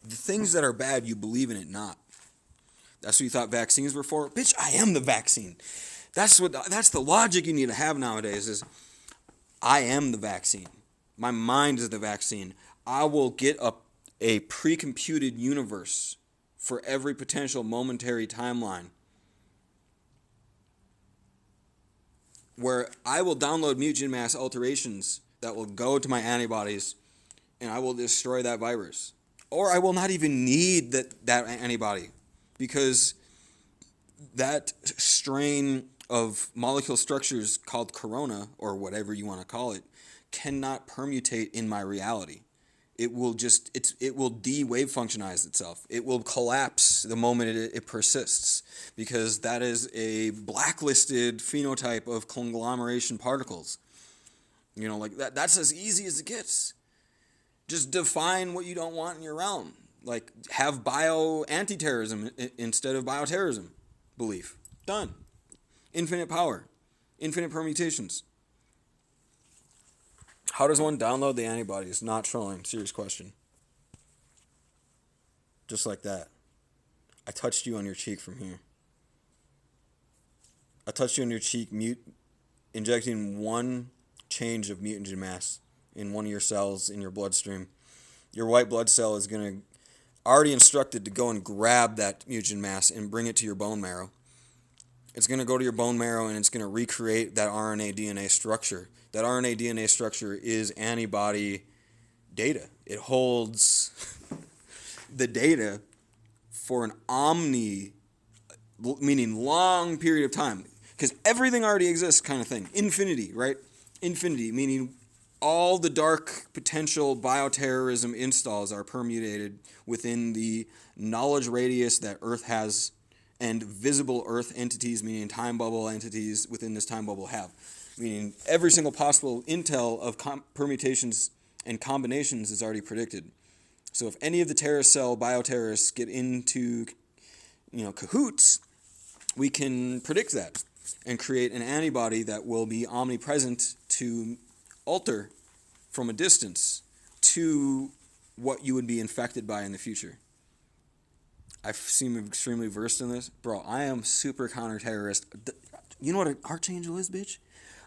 The things that are bad, you believe in it not. That's what you thought vaccines were for? Bitch, I am the vaccine. That's the logic you need to have nowadays is I am the vaccine. My mind is the vaccine. I will get a pre-computed universe for every potential momentary timeline where I will download mutagen mass alterations that will go to my antibodies and I will destroy that virus. Or I will not even need that antibody because that strain of molecule structures called corona, or whatever you want to call it, cannot permutate in my reality. It will de-wave functionize itself. It will collapse the moment it persists because that is a blacklisted phenotype of conglomeration particles. You know, like that's as easy as it gets. Just define what you don't want in your realm. Like have anti-terrorism instead of bioterrorism belief. Done. Infinite power. Infinite permutations. How does one download the antibodies? Not trolling. Serious question. Just like that. I touched you on your cheek from here. I touched you on your cheek, injecting one change of mutagen mass in one of your cells in your bloodstream. Your white blood cell is going to, already instructed to go and grab that mutagen mass and bring it to your bone marrow. It's going to go to your bone marrow and it's going to recreate that RNA DNA structure. That RNA DNA structure is antibody data. It holds the data for an meaning long period of time. Because everything already exists kind of thing. Infinity, right? Infinity, meaning all the dark potential bioterrorism installs are permutated within the knowledge radius that Earth has, and visible Earth entities, meaning time bubble entities within this time bubble have. Meaning every single possible intel of permutations and combinations is already predicted. So if any of the terrorist cell bioterrorists get into, cahoots, we can predict that and create an antibody that will be omnipresent to alter from a distance to what you would be infected by in the future. I seem extremely versed in this. Bro, I am super counter-terrorist. You know what an Archangel is, bitch?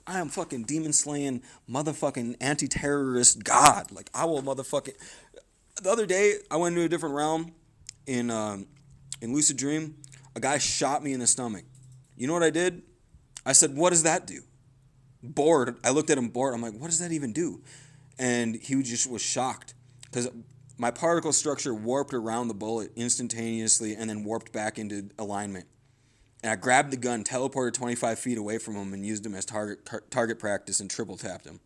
I am fucking demon-slaying motherfucking anti-terrorist god. Like, I will motherfucking... The other day, I went into a different realm in Lucid Dream. A guy shot me in the stomach. You know what I did? I said, what does that do? Bored. I looked at him bored. I'm like, what does that even do? And he just was shocked. Because my particle structure warped around the bullet instantaneously and then warped back into alignment. And I grabbed the gun, teleported 25 feet away from him, and used him as target practice and triple tapped him.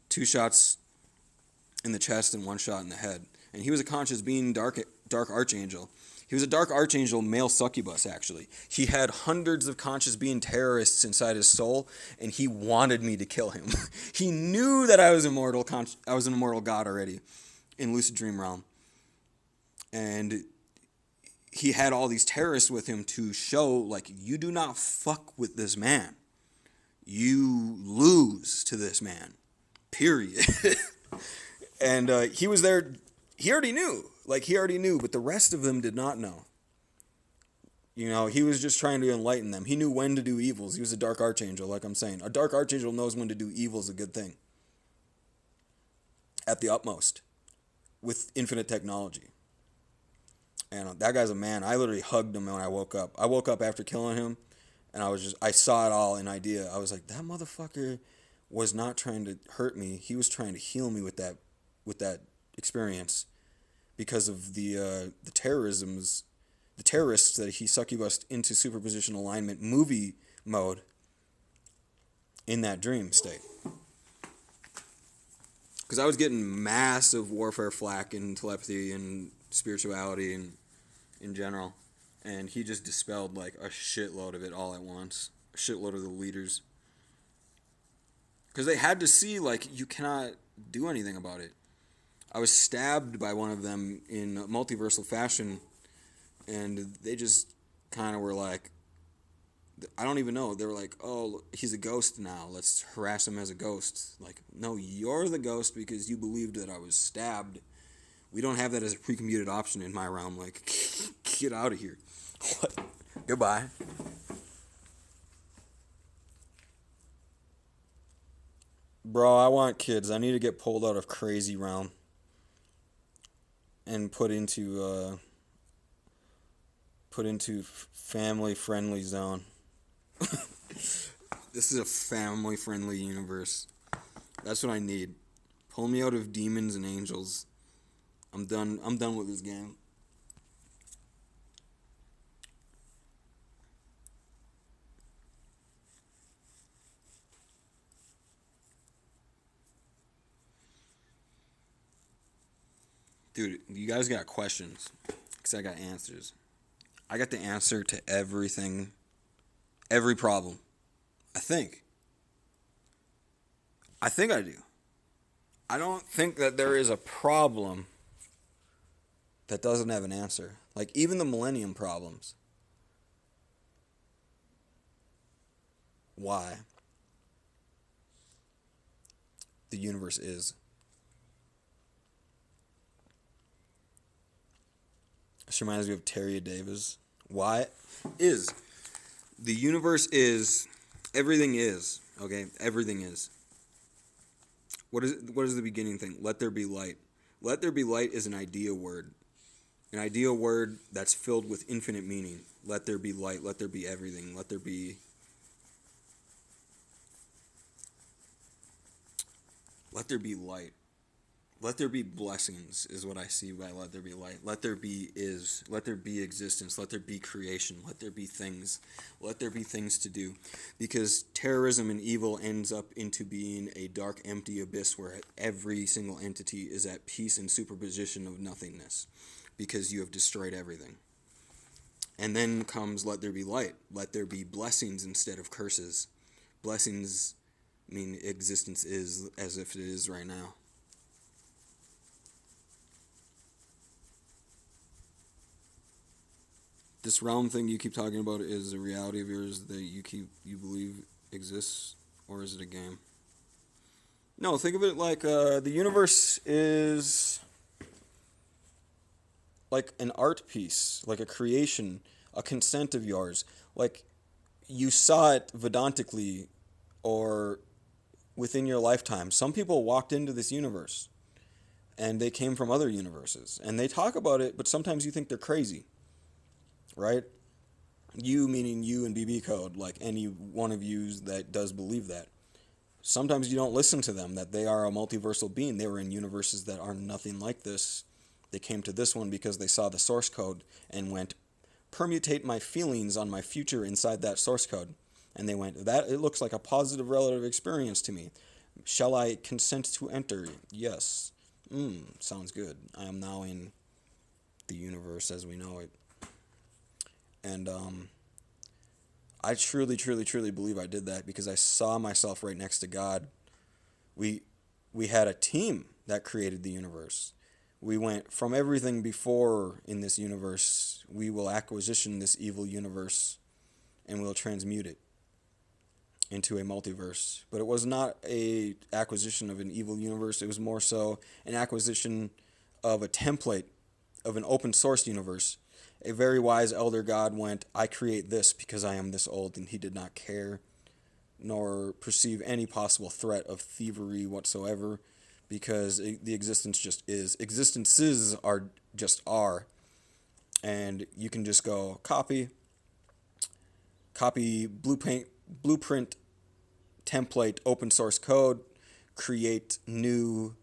2 shots in the chest and 1 shot in the head. And he was a conscious being, dark Archangel. He was a dark Archangel, male succubus, actually. He had hundreds of conscious being terrorists inside his soul, and he wanted me to kill him. He knew that I was immortal. I was an immortal god already in Lucid Dream realm. And he had all these terrorists with him to show, like, you do not fuck with this man. You lose to this man. Period. And he was there. He already knew. Like, he already knew, but the rest of them did not know. He was just trying to enlighten them. He knew when to do evils. He was a dark Archangel, like I'm saying. A dark Archangel knows when to do evil is a good thing. At the utmost. With infinite technology. And that guy's a man. I literally hugged him when I woke up. I woke up after killing him, and I saw it all in idea. I was like, that motherfucker was not trying to hurt me. He was trying to heal me with that experience because of the terrorists that he succubused into superposition alignment movie mode in that dream state. Because I was getting massive warfare flack in telepathy and spirituality and in general. And he just dispelled like a shitload of it all at once. A shitload of the leaders. Because they had to see, like, you cannot do anything about it. I was stabbed by one of them in multiversal fashion. And they just kind of were like, I don't even know. They were like, oh, he's a ghost now. Let's harass him as a ghost. Like, no, you're the ghost because you believed that I was stabbed. We don't have that as a pre-computed option in my realm. Like, get out of here. What? Goodbye. Bro, I want kids. I need to get pulled out of crazy realm and put into family friendly zone. This is a family friendly universe. That's what I need. Pull me out of demons and angels. I'm done with this game. Dude, you guys got questions, because I got answers. I got the answer to everything, every problem. I think I do. I don't think that there is a problem that doesn't have an answer. Like, even the millennium problems. Why? The universe is. This reminds me of Terry Davis. Why? Is. The universe is. Everything is. Okay? Everything is. What is the beginning thing? Let there be light. Let there be light is an idea word. An idea word that's filled with infinite meaning. Let there be light. Let there be everything. Let there be. Let there be light. Let there be blessings is what I see by let there be light. Let there be is. Let there be existence. Let there be creation. Let there be things. Let there be things to do. Because terrorism and evil ends up into being a dark, empty abyss where every single entity is at peace and superposition of nothingness. Because you have destroyed everything. And then comes let there be light. Let there be blessings instead of curses. Blessings mean existence is as if it is right now. This realm thing you keep talking about is a reality of yours that you believe exists, or is it a game? No, think of it like the universe is like an art piece, like a creation, a consent of yours. Like you saw it Vedantically or within your lifetime. Some people walked into this universe and they came from other universes and they talk about it, but sometimes you think they're crazy. Right? You meaning you and BB Code, like any one of you that does believe that. Sometimes you don't listen to them, that they are a multiversal being. They were in universes that are nothing like this. They came to this one because they saw the source code and went, permutate my feelings on my future inside that source code. And they went, that it looks like a positive relative experience to me. Shall I consent to enter? Yes. Sounds good. I am now in the universe as we know it. And I truly, truly, truly believe I did that because I saw myself right next to God. We had a team that created the universe. We went from everything before in this universe. We will acquisition this evil universe and we'll transmute it into a multiverse. But it was not a acquisition of an evil universe. It was more so an acquisition of a template of an open source universe. A very wise elder god went, I create this because I am this old, and he did not care nor perceive any possible threat of thievery whatsoever because the existence just is. Existences are just are. And you can just go copy blueprint template open source code, create new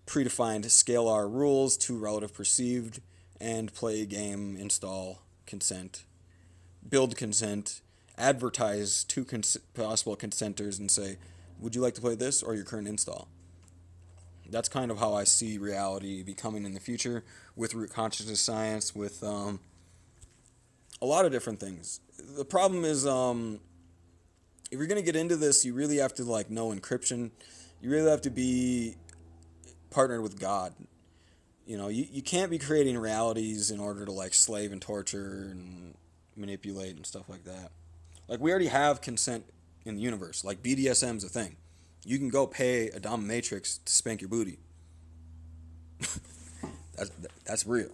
predefined scalar rules to relative perceived, and play a game, install, consent, build consent, advertise to possible consenters and say, would you like to play this or your current install? That's kind of how I see reality becoming in the future with root consciousness science, with a lot of different things. The problem is, if you're going to get into this, you really have to like know encryption. You really have to be partnered with God. You know, you can't be creating realities in order to like slave and torture and manipulate and stuff like that. Like, we already have consent in the universe. Like, BDSM's a thing. You can go pay a dominatrix to spank your booty. that's real.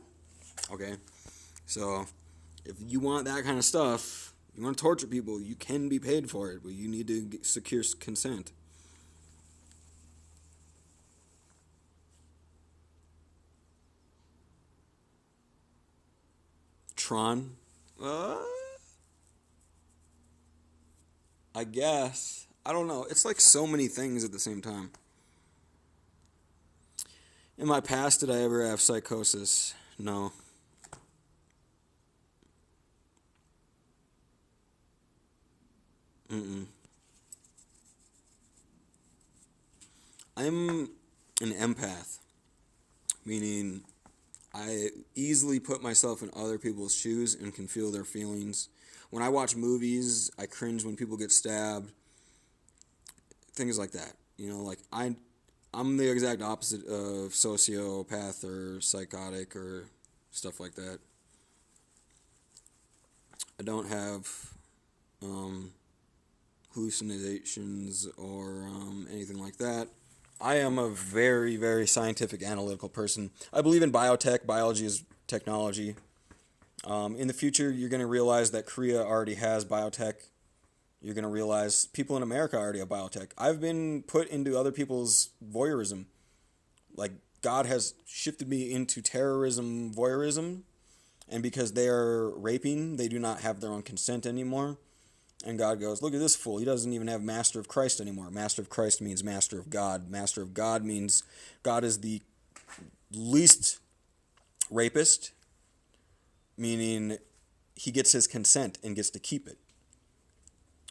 Okay? So, if you want that kind of stuff, you want to torture people, you can be paid for it, but you need to secure consent. Tron? I guess. I don't know. It's like so many things at the same time. In my past, did I ever have psychosis? No. Mm-mm. I'm an empath, meaning I easily put myself in other people's shoes and can feel their feelings. When I watch movies, I cringe when people get stabbed. Things like that. You know, like I'm the exact opposite of sociopath or psychotic or stuff like that. I don't have hallucinations or anything like that. I am a very, very scientific, analytical person. I believe in biotech. Biology is technology. In the future, you're going to realize that Korea already has biotech. You're going to realize people in America already have biotech. I've been put into other people's voyeurism. Like, God has shifted me into terrorism, voyeurism. And because they are raping, they do not have their own consent anymore. And God goes, look at this fool. He doesn't even have Master of Christ anymore. Master of Christ means Master of God. Master of God means God is the least rapist, meaning he gets his consent and gets to keep it.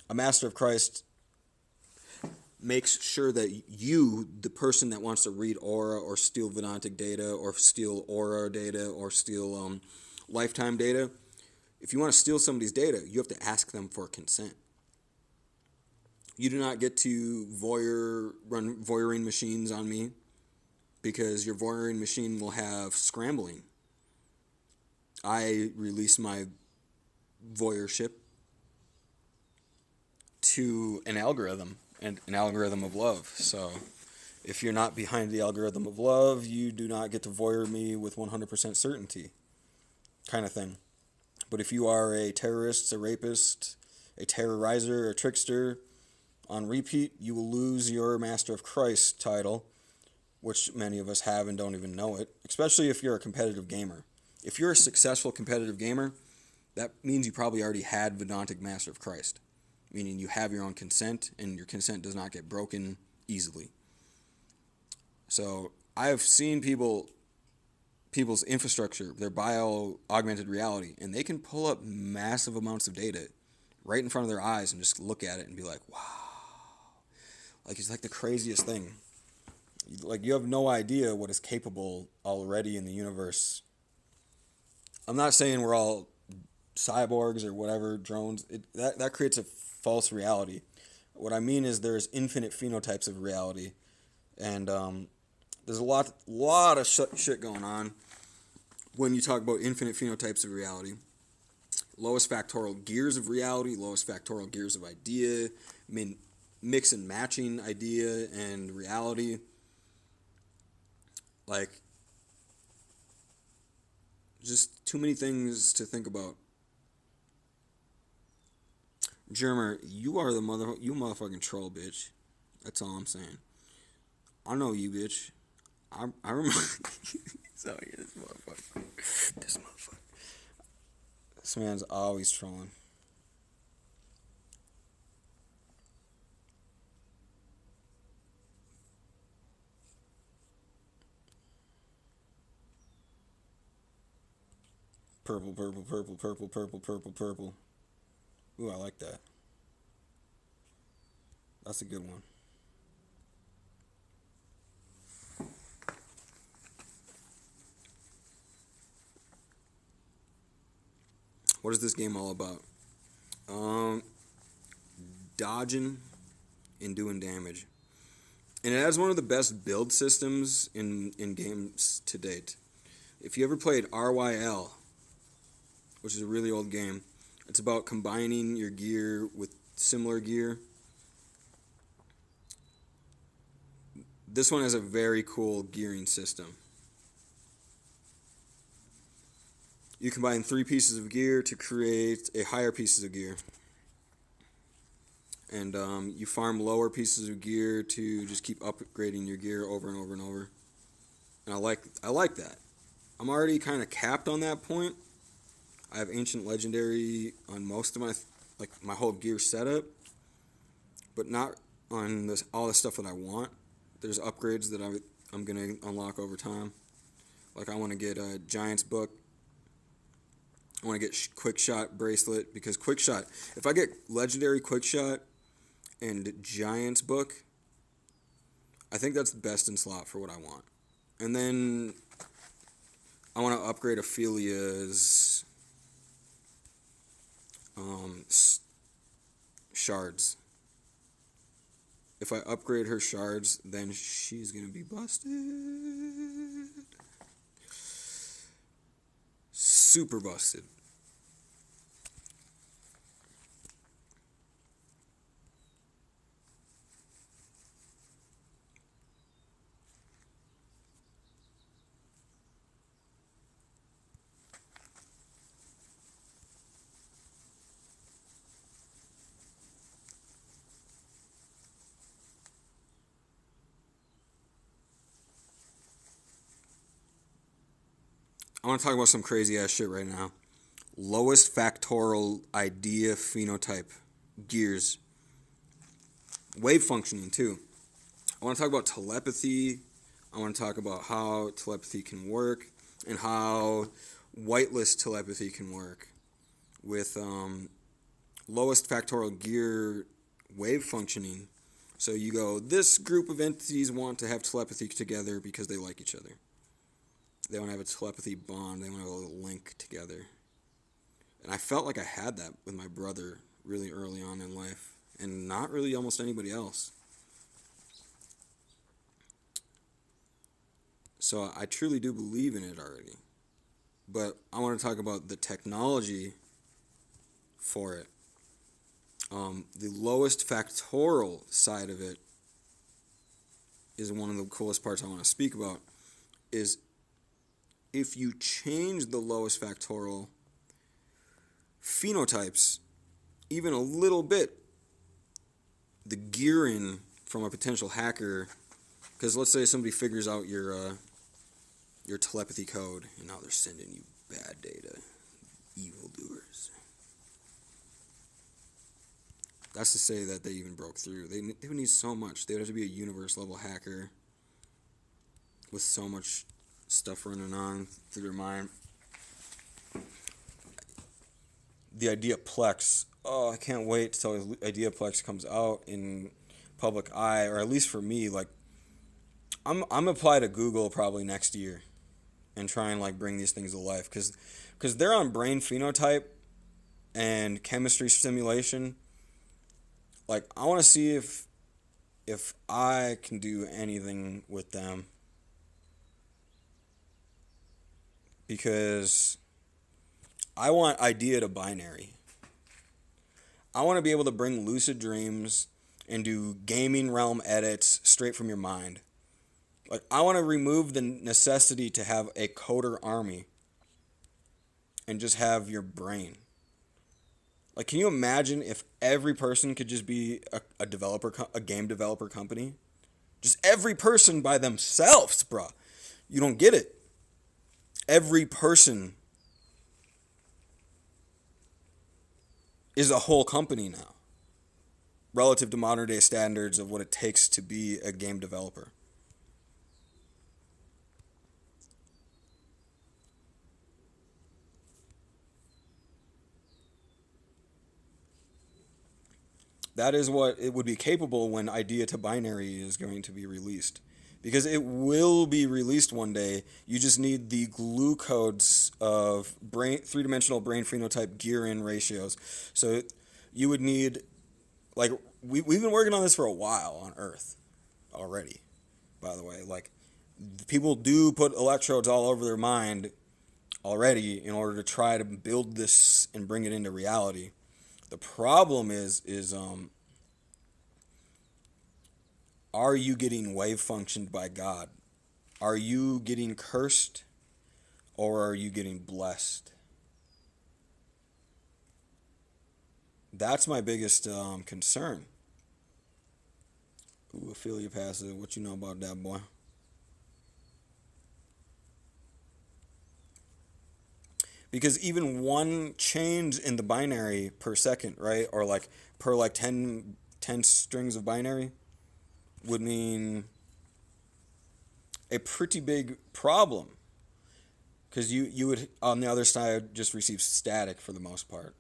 A Master of Christ makes sure that you, the person that wants to read aura or steal Vedantic data or steal aura data or steal lifetime data, if you want to steal somebody's data, you have to ask them for consent. You do not get to run voyeuring machines on me because your voyeuring machine will have scrambling. I release my voyeurship to an algorithm, and an algorithm of love. So if you're not behind the algorithm of love, you do not get to voyeur me with 100% certainty, kind of thing. But if you are a terrorist, a rapist, a terrorizer, a trickster, on repeat, you will lose your Master of Christ title, which many of us have and don't even know it, especially if you're a competitive gamer. If you're a successful competitive gamer, that means you probably already had Vedantic Master of Christ, meaning you have your own consent, and your consent does not get broken easily. So I have seen people's infrastructure, their bio-augmented reality, and they can pull up massive amounts of data right in front of their eyes and just look at it and be like, wow. Like, it's like the craziest thing. Like, you have no idea what is capable already in the universe. I'm not saying we're all cyborgs or whatever, drones. That creates a false reality. What I mean is there's infinite phenotypes of reality. And there's a lot of shit going on when you talk about infinite phenotypes of reality. Lowest factorial gears of reality, lowest factorial gears of idea, mix and matching idea and reality. Like, just too many things to think about. Germer, you are you motherfucking troll, bitch. That's all I'm saying. I know you, bitch. I remember. Sorry, this motherfucker. This man's always trolling. purple, purple, purple, purple, purple, purple, purple. Ooh, I like that. That's a good one. What is this game all about? Um, Dodging and doing damage. And it has one of the best build systems in games to date. If you ever played RYL, which is a really old game, it's about combining your gear with similar gear. This one has a very cool gearing system. You combine 3 pieces of gear to create a higher pieces of gear. And you farm lower pieces of gear to just keep upgrading your gear over and over and over. And I like that. I'm already kind of capped on that point. I have Ancient Legendary on most of my whole gear setup, but not on all the stuff that I want. There's upgrades that I'm going to unlock over time. Like I want to get a Giant's Book. I want to get Quick Shot Bracelet, because Quick Shot, if I get Legendary Quick Shot and Giant's Book, I think that's the best in slot for what I want. And then I want to upgrade Ophelia's shards. If I upgrade her shards, then she's going to be busted. Super busted. I want to talk about some crazy ass shit right now. Lowest factorial idea phenotype gears. Wave functioning too. I want to talk about telepathy. I want to talk about how telepathy can work and how whitelist telepathy can work with lowest factorial gear wave functioning. So you go, this group of entities want to have telepathy together because they like each other. They want to have a telepathy bond. They want to have a link together. And I felt like I had that with my brother really early on in life. And not really almost anybody else. So I truly do believe in it already. But I want to talk about the technology for it. The lowest factorial side of it is one of the coolest parts I want to speak about. Is if you change the lowest factorial phenotypes even a little bit, the gearing from a potential hacker, because let's say somebody figures out your telepathy code and now they're sending you bad data, evildoers. That's to say that they even broke through. They would need so much. They would have to be a universe level hacker with so much stuff running on through their mind. The Ideaplex. Oh, I can't wait till Ideaplex comes out in public eye, or at least for me. Like, I'm apply to Google probably next year, and try and like bring these things to life, because they're on brain phenotype and chemistry simulation. Like, I want to see if I can do anything with them. Because I want idea to binary. I want to be able to bring lucid dreams and do gaming realm edits straight from your mind. Like, I want to remove the necessity to have a coder army and just have your brain. Like, can you imagine if every person could just be a developer, a game developer company? Just every person by themselves, bruh. You don't get it. Every person is a whole company now, relative to modern day standards of what it takes to be a game developer. That is what it would be capable when idea to binary is going to be released. Because it will be released one day. You just need the glue codes of brain three-dimensional brain phenotype gear in ratios. So you would need, like, we've been working on this for a while on Earth already, by the way. Like, people do put electrodes all over their mind already in order to try to build this and bring it into reality. The problem is are you getting wave functioned by God? Are you getting cursed or are you getting blessed? That's my biggest concern. Ooh, Ophelia Passive, what you know about that, boy? Because even one change in the binary per second, right? Or like per like 10 strings of binary would mean a pretty big problem. Because you would, on the other side, just receive static for the most part.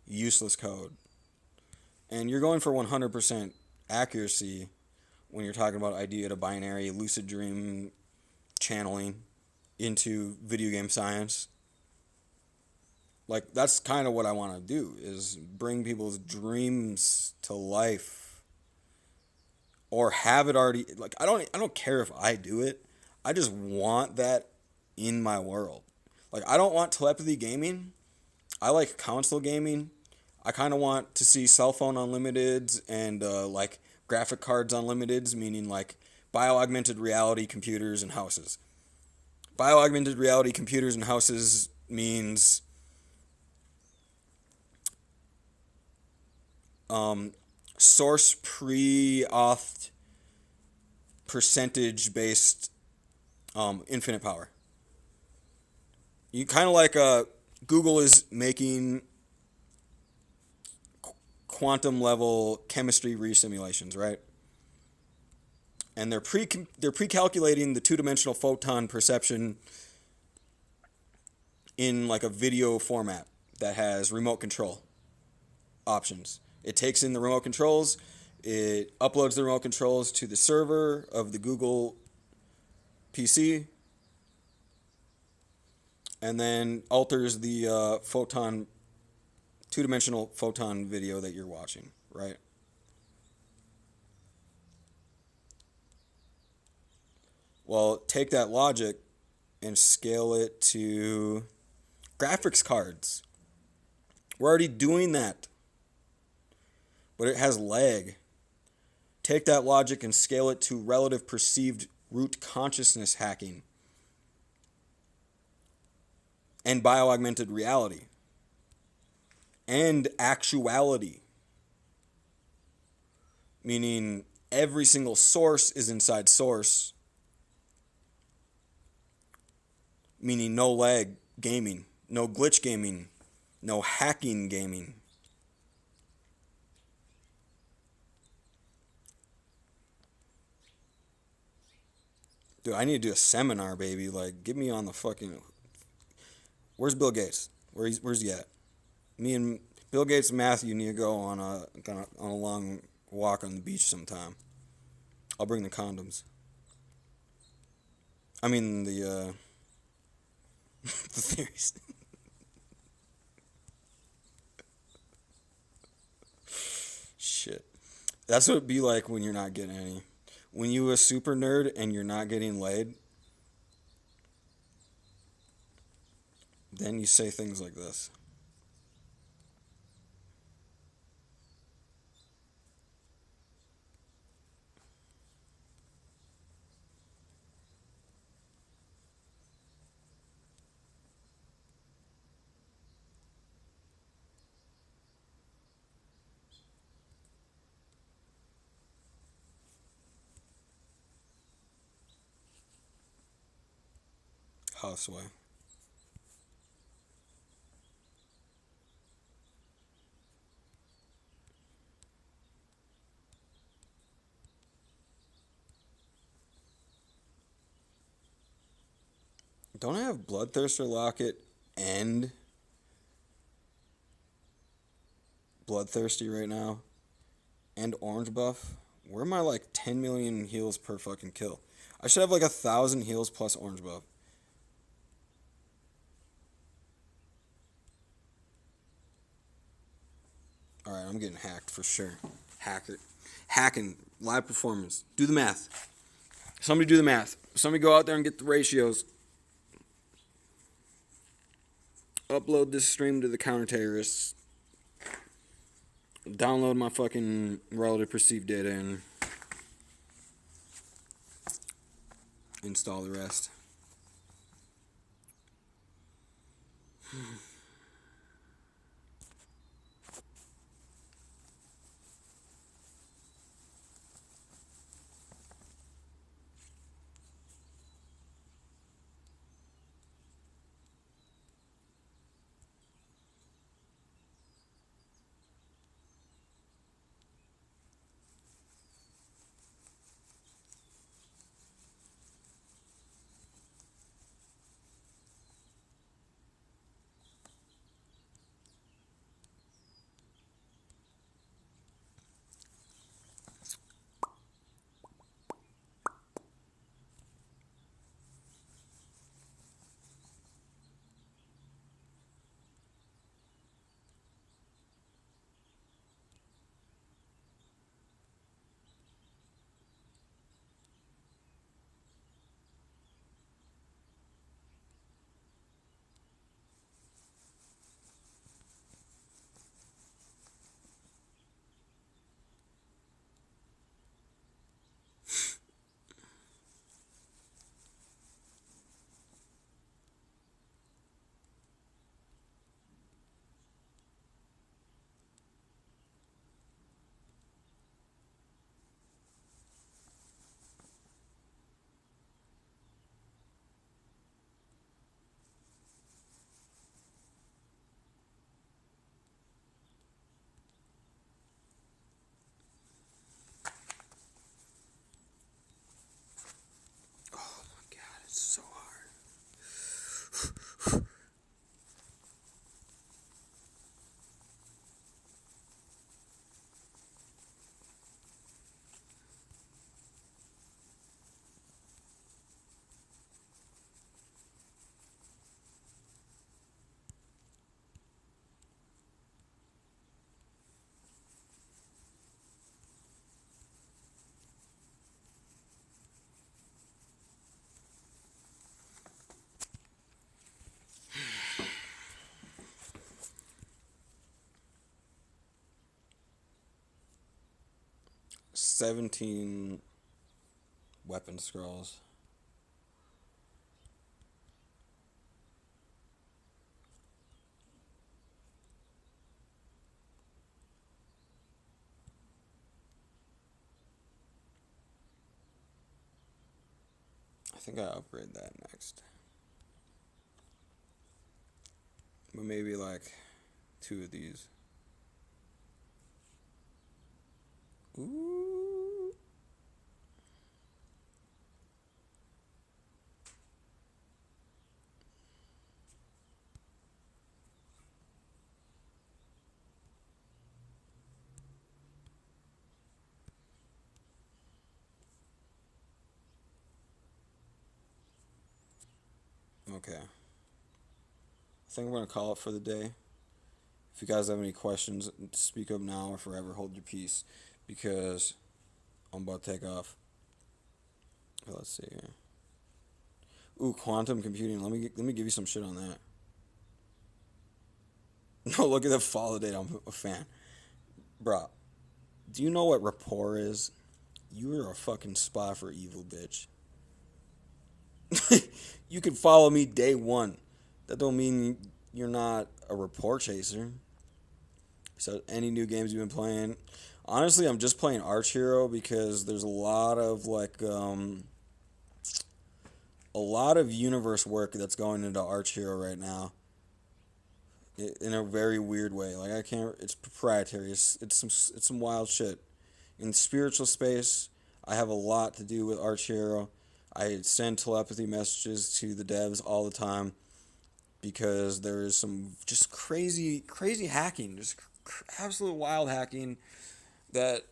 Useless code. And you're going for 100% accuracy when you're talking about idea to binary, lucid dream channeling into video game science. Like, that's kind of what I want to do, is bring people's dreams to life, or have it already. Like, I don't care if I do it. I just want that in my world. Like, I don't want telepathy gaming. I like console gaming. I kind of want to see cell phone unlimiteds and like graphic cards unlimiteds, meaning like bio-augmented reality computers and houses. Bio-augmented reality computers and houses means source pre-authed percentage based infinite power. You kind of like Google is making quantum level chemistry re-simulations, right? And they're pre-calculating the two-dimensional photon perception in like a video format that has remote control options. It takes in the remote controls, it uploads the remote controls to the server of the Google PC, and then alters the photon, two-dimensional photon video that you're watching, right? Well, take that logic and scale it to graphics cards. We're already doing that, but it has lag. Take that logic and scale it to relative perceived root consciousness hacking and bio-augmented reality and actuality, meaning every single source is inside source, meaning no lag gaming, no glitch gaming, no hacking gaming. Dude, I need to do a seminar, baby. Like, get me on the fucking... Where's Bill Gates? Where's he at? Me and Bill Gates and Matthew need to go on a long walk on the beach sometime. I'll bring the condoms. I mean, the the theories. Shit. That's what it'd be like when you're not getting any. When you a super nerd and you're not getting laid, then you say things like this. Houseway. Don't I have Bloodthirster Locket and Bloodthirsty right now? and orange buff. Where am I like 10 million heals per fucking kill? I should have like 1,000 heals plus orange buff. Alright, I'm getting hacked for sure. Hacker. Hacking. Live performance. Do the math. Somebody do the math. Somebody go out there and get the ratios. Upload this stream to the counter terrorists. Download my fucking relative perceived data and install the rest. Oh my god, it's so hard. $17 weapon scrolls. I think I upgrade that next. But maybe like 2 of these. Ooh. Okay. I think I'm going to call it for the day. If you guys have any questions, speak up now or forever hold your peace. Because I'm about to take off. Let's see here. Ooh, quantum computing. Let me give you some shit on that. No, look at the follow date. I'm a fan. Bruh, do you know what rapport is? You are a fucking spy for evil, bitch. You can follow me day one. That don't mean you're not a rapport chaser. So any new games you've been playing? Honestly, I'm just playing Archhero because there's a lot of universe work that's going into Archhero right now. In a very weird way. Like I can't. It's proprietary. It's some wild shit. In spiritual space, I have a lot to do with Archhero. I send telepathy messages to the devs all the time because there is some just crazy hacking, just absolute wild hacking that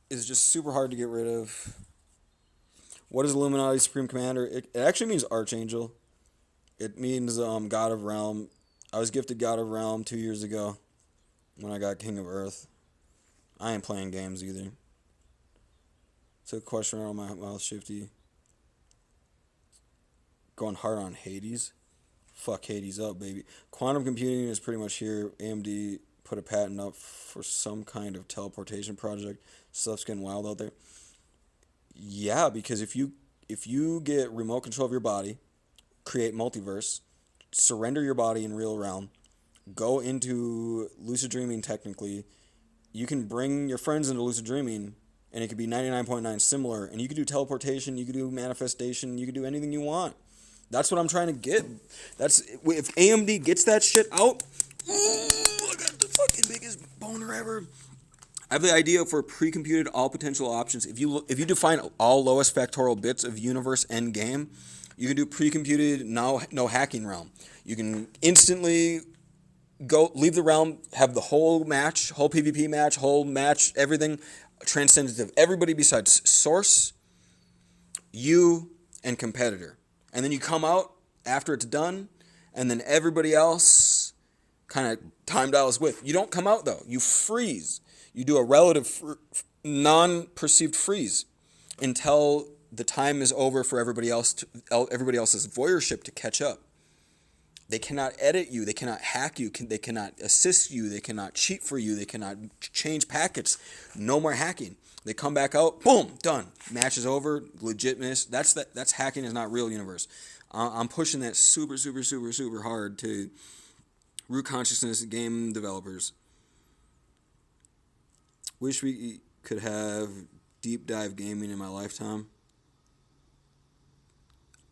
is just super hard to get rid of. What is Illuminati Supreme Commander? It actually means Archangel. It means God of Realm. I was gifted God of Realm 2 years ago when I got King of Earth. I ain't playing games either. Took a question around my mouth shifty. Going hard on Hades. Fuck Hades up, baby. Quantum computing is pretty much here. AMD put a patent up for some kind of teleportation project. Stuff's getting wild out there. Yeah, because if you get remote control of your body, create multiverse, surrender your body in real realm, go into lucid dreaming technically, you can bring your friends into lucid dreaming and it could be 99.9 similar, and you could do teleportation, you could do manifestation, you could do anything you want. That's what I'm trying to get. That's if AMD gets that shit out. Ooh, I got the fucking biggest boner ever. I have the idea for pre-computed all potential options. If you define all lowest factorial bits of universe end game, you can do pre-computed no hacking realm. You can instantly go leave the realm, have the whole match, whole PvP match, whole match, everything transcendent of everybody besides source, you, and competitor. And then you come out after it's done, and then everybody else kind of time dials with. You don't come out though. You freeze. You do a relative non-perceived freeze until the time is over for everybody else's voyeurship to catch up. They cannot edit you. They cannot hack you. They cannot assist you. They cannot cheat for you. They cannot change packets. No more hacking. They come back out. Boom, done. Match is over. Legitness. That's hacking is not real universe. I'm pushing that super, super, super, super hard to root consciousness game developers. Wish we could have deep dive gaming in my lifetime.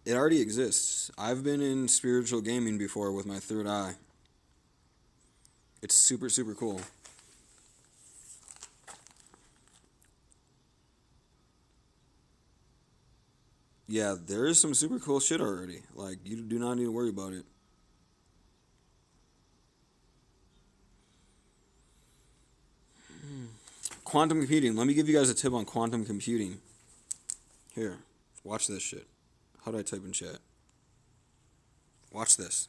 It already exists. I've been in spiritual gaming before with my third eye. It's super, super cool. Yeah, there is some super cool shit already. Like, you do not need to worry about it. Quantum computing. Let me give you guys a tip on quantum computing. Here, watch this shit. How do I type in chat? Watch this.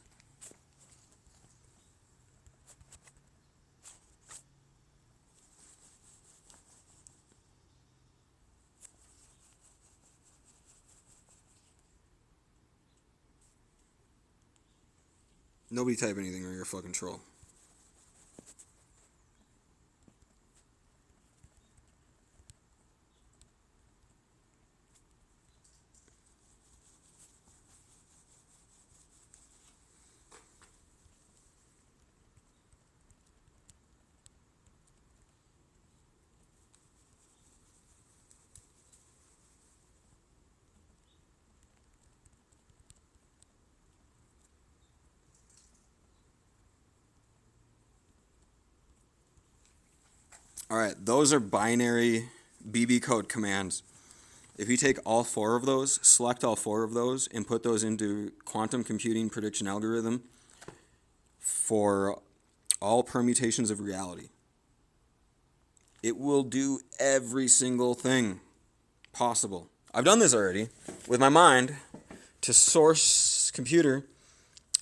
Nobody type anything or you're a fucking troll. All right, those are binary BB code commands. If you take all four of those, select all four of those, and put those into quantum computing prediction algorithm for all permutations of reality, it will do every single thing possible. I've done this already with my mind to source computer,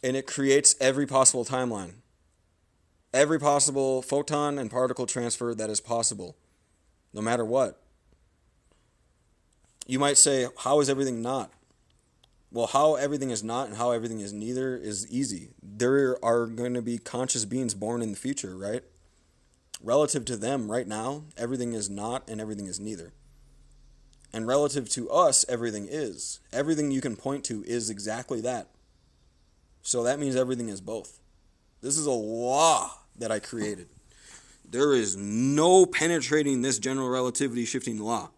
and it creates every possible timeline. Every possible photon and particle transfer that is possible, no matter what. You might say, how is everything not? Well, how everything is not and how everything is neither is easy. There are going to be conscious beings born in the future, right? Relative to them right now, everything is not and everything is neither. And relative to us, everything is. Everything you can point to is exactly that. So that means everything is both. This is a law that I created. There is no penetrating this general relativity shifting law.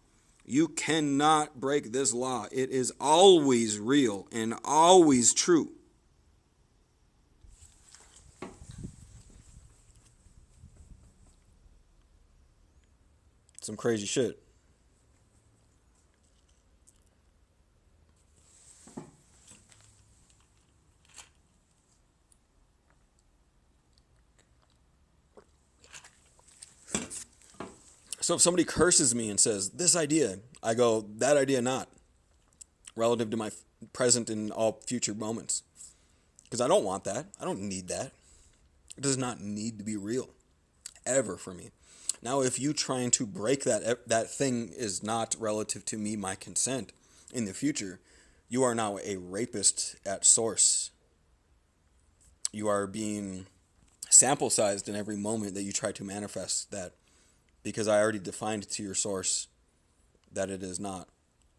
You cannot break this law. It is always real and always true. Some crazy shit. So if somebody curses me and says, this idea, I go, that idea not, relative to my present and all future moments. Because I don't want that. I don't need that. It does not need to be real, ever for me. Now, if you trying to break that thing is not relative to me, my consent, in the future, you are now a rapist at source. You are being sample sized in every moment that you try to manifest that, because I already defined to your source that it is not.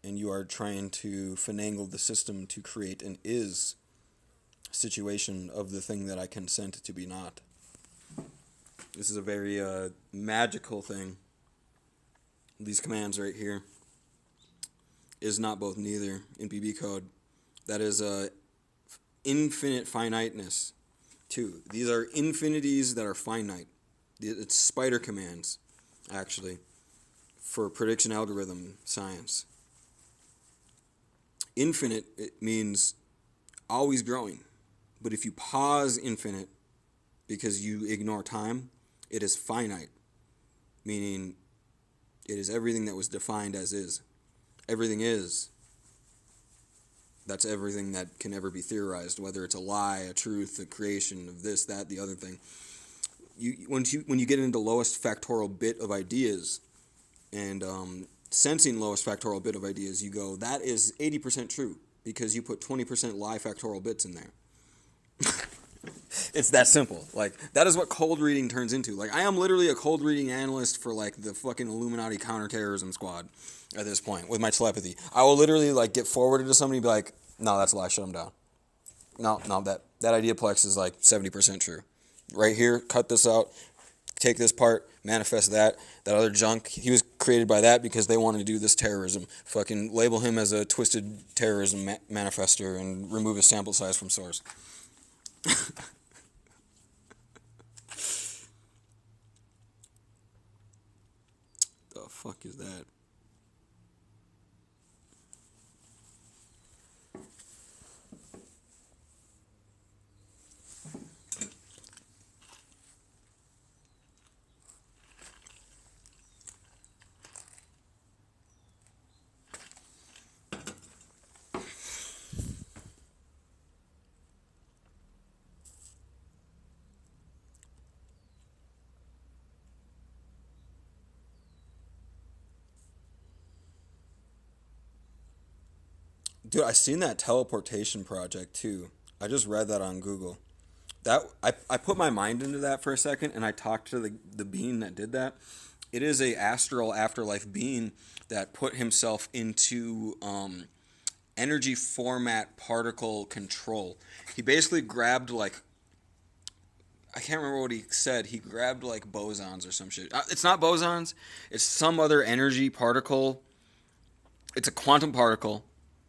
And you are trying to finagle the system to create an is situation of the thing that I consent to be not. This is a very magical thing. These commands right here is not both neither in BB code. That is infinite finiteness too. These are infinities that are finite. It's spider commands, actually, for prediction algorithm science. Infinite, it means always growing. But if you pause infinite because you ignore time, it is finite, meaning it is everything that was defined as is. Everything is. That's everything that can ever be theorized, whether it's a lie, a truth, a creation of this, that, the other thing. When you get into lowest factorial bit of ideas and sensing lowest factorial bit of ideas, you go, that is 80% true because you put 20% lie factorial bits in there. It's that simple. Like, that is what cold reading turns into. Like, I am literally a cold reading analyst for like the fucking Illuminati counterterrorism squad at this point with my telepathy. I will literally like get forwarded to somebody and be like, no, that's a lie, shut them down. No, that ideaplex is like 70% true. Right here, cut this out, take this part, manifest that other junk. He was created by that because they wanted to do this terrorism. Fucking label him as a twisted terrorism manifester and remove his sample size from source. The fuck is that? Dude, I seen that teleportation project too. I just read that on Google. That I put my mind into that for a second and I talked to the being that did that. It is a astral afterlife being that put himself into energy format particle control. He basically grabbed like, I can't remember what he said. He grabbed like bosons or some shit. It's not bosons. It's some other energy particle. It's a quantum particle,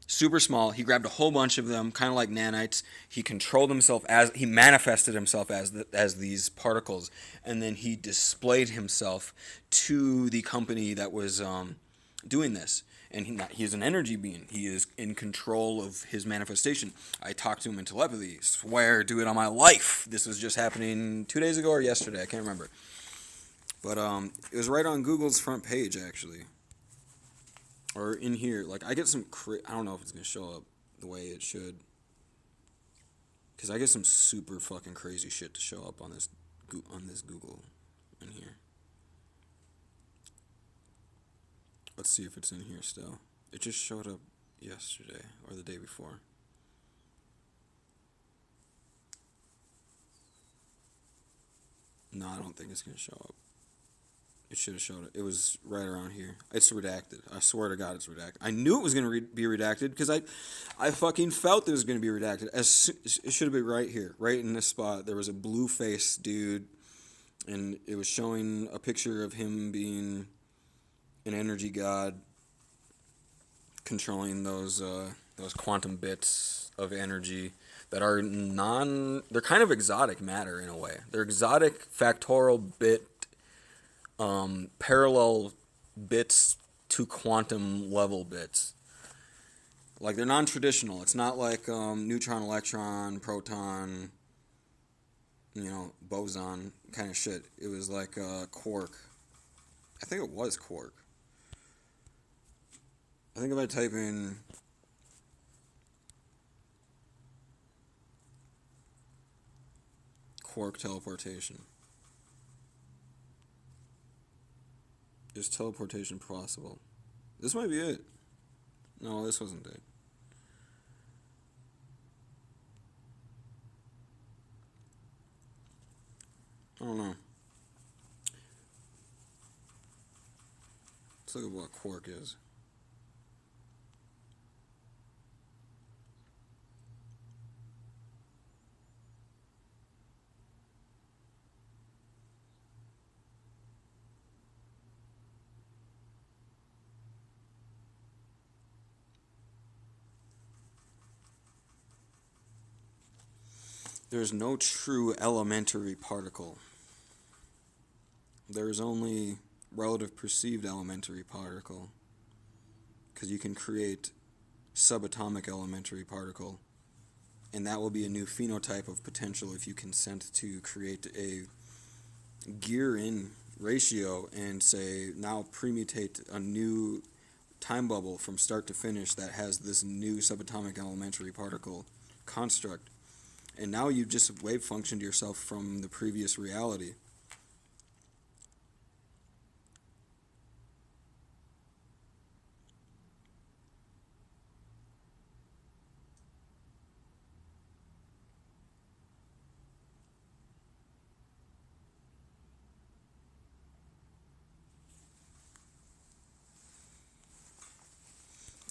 super small. He grabbed a whole bunch of them, kind of like nanites. He controlled himself he manifested himself as these particles, and then he displayed himself to the company that was doing this. And he's an energy being. He is in control of his manifestation. I talked to him in telepathy. Swear, do it on my life. This was just happening 2 days ago or yesterday. I can't remember. But it was right on Google's front page, actually. Or in here. Like, I get some... I don't know if it's going to show up the way it should. Because I get some super fucking crazy shit to show up on this Google in here. Let's see if it's in here still. It just showed up yesterday or the day before. No, I don't think it's going to show up. It should have showed it. It was right around here. It's redacted. I swear to God it's redacted. I knew it was going to be redacted because I fucking felt it was going to be redacted. It should have been right here, right in this spot. There was a blue-faced dude, and it was showing a picture of him being an energy god controlling those quantum bits of energy that are they're kind of exotic matter in a way. They're exotic factorial bit parallel bits to quantum level bits. Like, they're non-traditional. It's not like neutron, electron, proton, boson kind of shit. It was like a quark. I think it was quark. I think if I type in quark teleportation, is teleportation possible? This might be it. No, this wasn't it. I don't know. Let's look at what quark is. There's no true elementary particle. There is only relative perceived elementary particle, because you can create subatomic elementary particle, and that will be a new phenotype of potential if you consent to create a gear-in ratio and say, now premutate a new time bubble from start to finish that has this new subatomic elementary particle construct. And now you've just wave functioned yourself from the previous reality.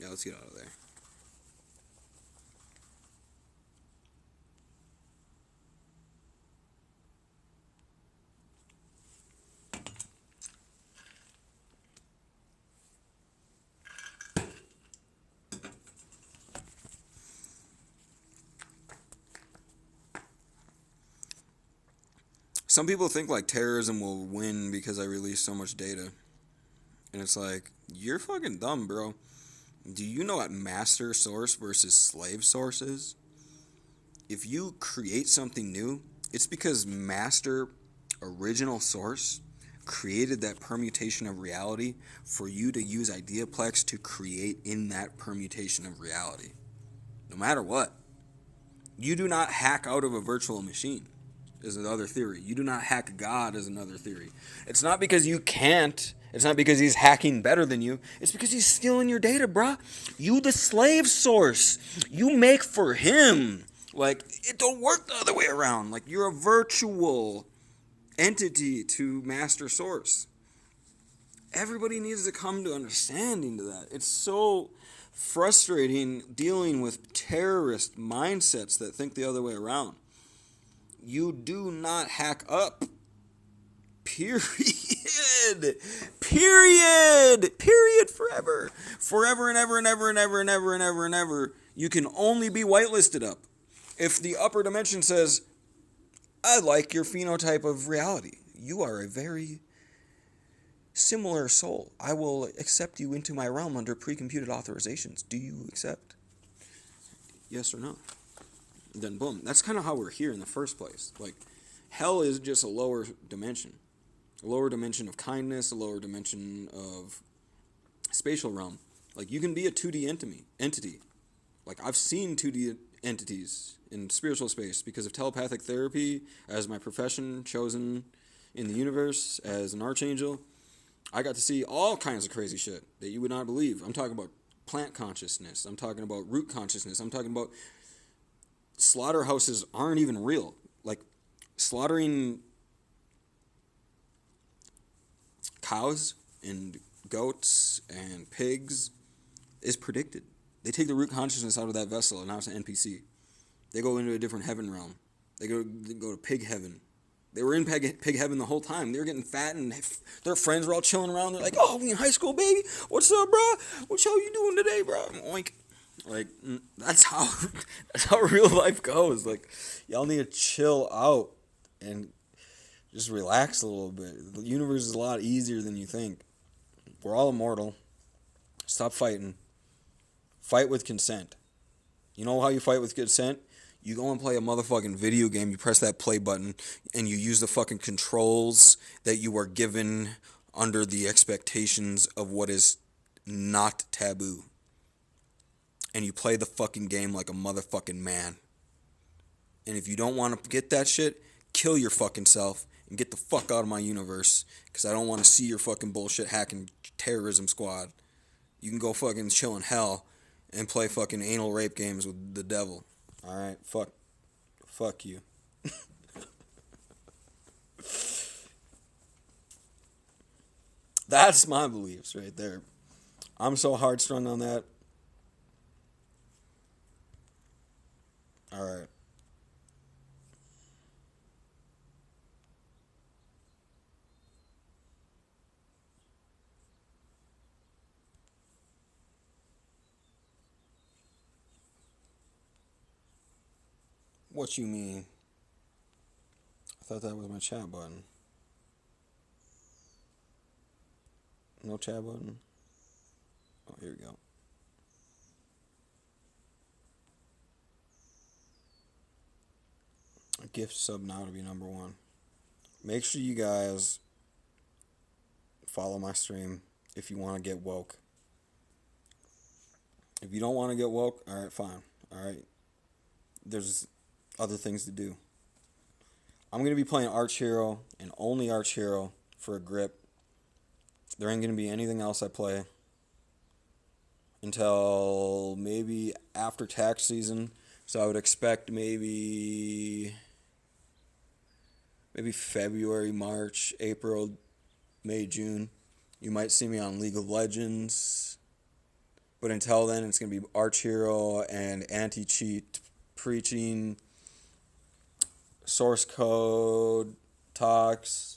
Yeah, let's get out of there. Some people think like terrorism will win because I release so much data. And it's like, you're fucking dumb, bro. Do you know what master source versus slave source is? If you create something new, it's because master original source created that permutation of reality for you to use Ideaplex to create in that permutation of reality. No matter what. You do not hack out of a virtual machine, is another theory. You do not hack God, is another theory. It's not because you can't. It's not because he's hacking better than you. It's because he's stealing your data, bruh. You the slave source. You make for him. Like, it don't work the other way around. Like, you're a virtual entity to master source. Everybody needs to come to understanding to that. It's so frustrating dealing with terrorist mindsets that think the other way around. You do not hack up. Period. Period. Period. Forever. Forever and ever and ever and ever and ever and ever and ever. You can only be whitelisted up. If the upper dimension says, I like your phenotype of reality. You are a very similar soul. I will accept you into my realm under pre-computed authorizations. Do you accept? Yes or no? Then boom. That's kind of how we're here in the first place. Like, hell is just a lower dimension. A lower dimension of kindness, a lower dimension of spatial realm. Like, you can be a 2D entity. Like, I've seen 2D entities in spiritual space because of telepathic therapy as my profession chosen in the universe as an Archangel. I got to see all kinds of crazy shit that you would not believe. I'm talking about plant consciousness. I'm talking about root consciousness. I'm talking about slaughterhouses aren't even real. Like, slaughtering cows and goats and pigs is predicted. They take the root consciousness out of that vessel, and now it's an NPC. They go into a different heaven realm. They go to pig heaven. They were in pig heaven the whole time. They were getting fat, and their friends were all chilling around. They're like, "Oh, we in high school, baby. What's up, bro? What y'all you doing today, bro?" Oink. Like, that's how real life goes. Like, y'all need to chill out and just relax a little bit. The universe is a lot easier than you think. We're all immortal. Stop fighting. Fight with consent. You know how you fight with consent? You go and play a motherfucking video game. You press that play button, and you use the fucking controls that you were given under the expectations of what is not taboo. And you play the fucking game like a motherfucking man. And if you don't want to get that shit, kill your fucking self and get the fuck out of my universe. Because I don't want to see your fucking bullshit hacking terrorism squad. You can go fucking chill in hell and play fucking anal rape games with the devil. Alright? Fuck you. That's my beliefs right there. I'm so hard strung on that. Alright. What you mean? I thought that was my chat button. No chat button? Oh, here we go. A gift sub now to be number one. Make sure you guys follow my stream if you want to get woke. If you don't want to get woke, alright, fine. Alright. There's other things to do. I'm going to be playing Archhero and only Archhero for a grip. There ain't going to be anything else I play until maybe after tax season. So I would expect maybe February, March, April, May, June. You might see me on League of Legends. But until then, it's going to be Archhero and anti-cheat preaching, source code, talks,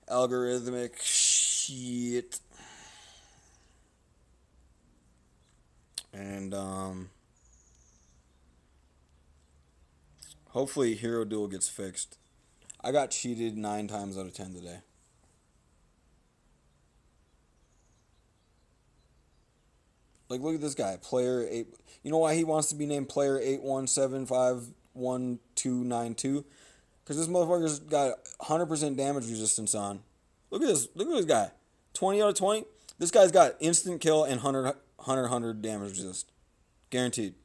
algorithmic shit. And hopefully Hero Duel gets fixed. I got cheated 9 times out of 10 today. Like, look at this guy, player 8. You know why he wants to be named player 81751292? Because this motherfucker's got 100% damage resistance on. Look at this. Look at this guy. 20 out of 20. This guy's got instant kill and 100 damage resist. Guaranteed.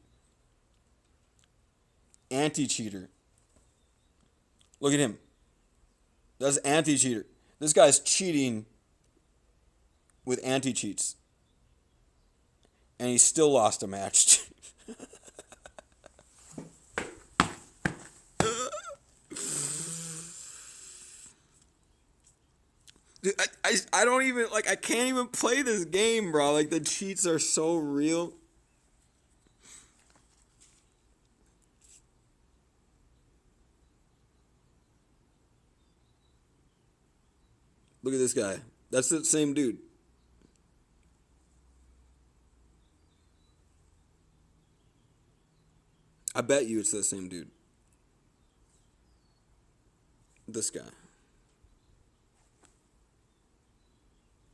Anti-cheater. Look at him. That's anti-cheater. This guy's cheating with anti-cheats. And he still lost a match. Dude, I don't even, like, I can't even play this game, bro. Like, the cheats are so real. Look at this guy. That's the same dude. I bet you it's the same dude. This guy.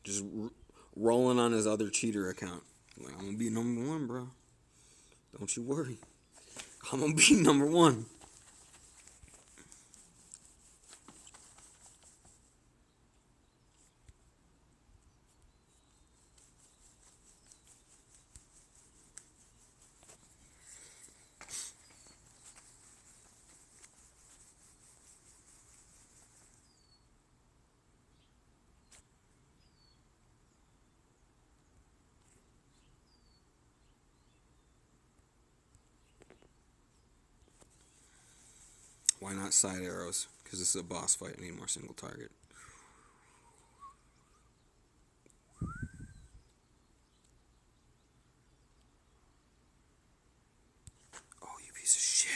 Just rolling on his other cheater account. Like, I'm going to be number one, bro. Don't you worry. I'm going to be number one. Why not side arrows? Because this is a boss fight. I need more single target. Oh, you piece of shit.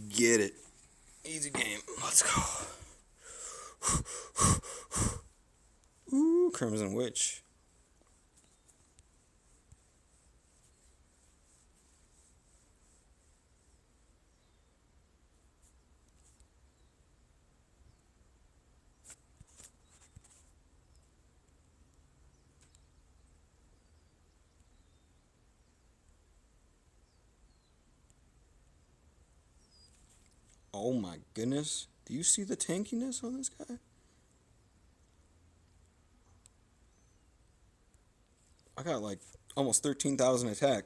Get it. Easy game. Let's go. Ooh, Crimson Witch. Oh my goodness. Do you see the tankiness on this guy? I got like almost 13,000 attack.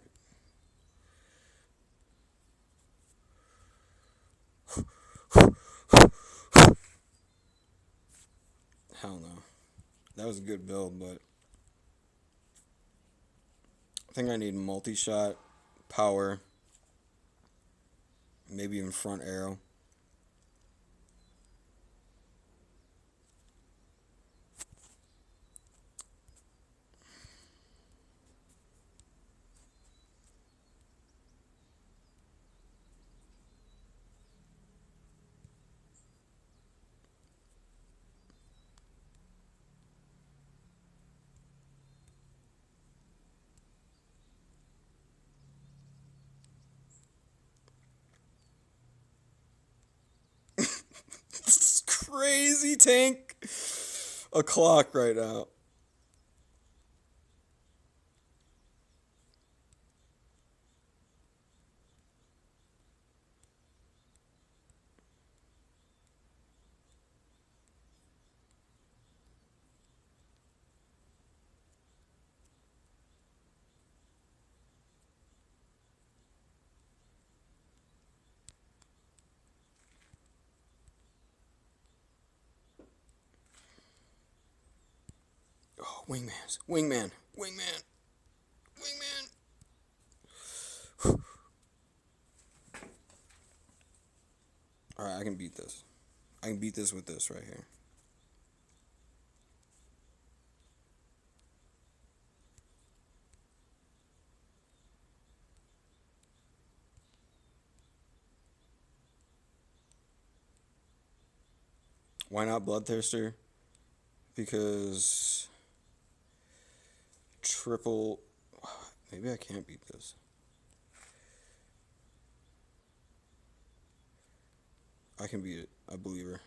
Hell no. That was a good build, but I think I need multi-shot, power, maybe even front arrow. This is crazy tank o'clock right now. Oh, wingmans. Wingman. Wingman. Wingman. Alright, I can beat this. I can beat this with this right here. Why not Bloodthirster? Because Triple... Maybe I can't beat this. I can beat it. I believe her.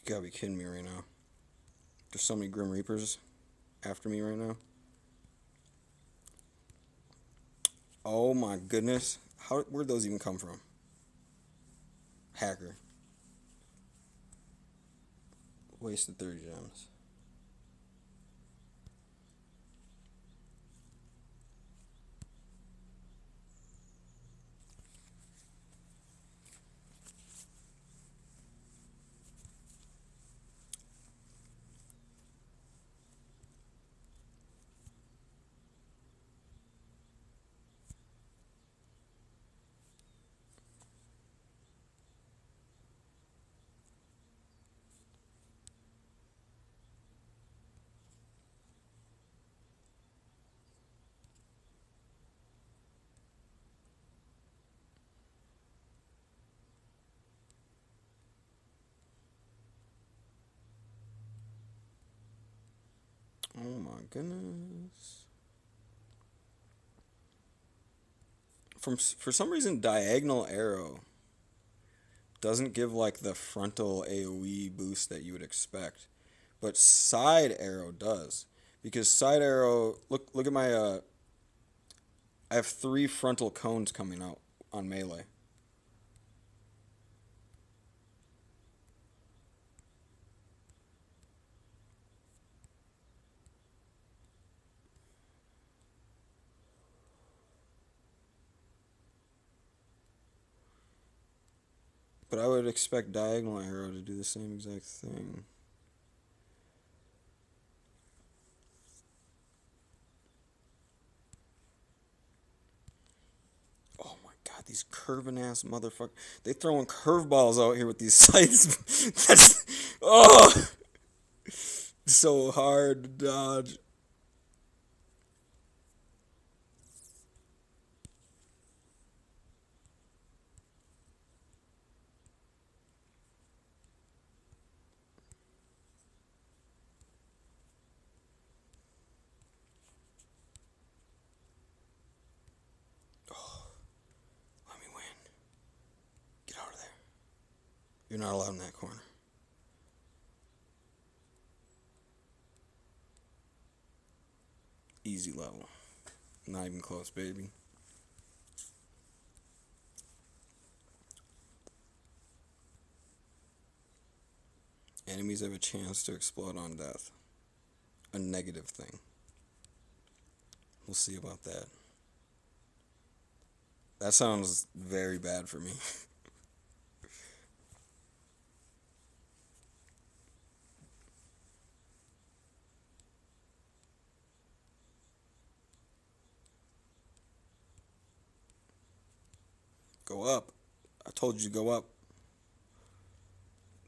You gotta be kidding me right now. There's so many Grim Reapers after me right now. Oh my goodness. Where'd those even come from? Hacker. Wasted 30 gems. Oh my goodness. For some reason, Diagonal Arrow doesn't give like the frontal AoE boost that you would expect, but Side Arrow does. Because Side Arrow, look at my I have 3 frontal cones coming out on melee. But I would expect Diagonal Arrow to do the same exact thing. Oh my god, these curving ass motherfuckers. They throwing curveballs out here with these sights. That's... Oh! So hard to dodge. Oh, let me win. Get out of there. You're not allowed in that corner. Easy level. Not even close, baby. Enemies have a chance to explode on death. A negative thing. We'll see about that. That sounds very bad for me. Go up. I told you to go up.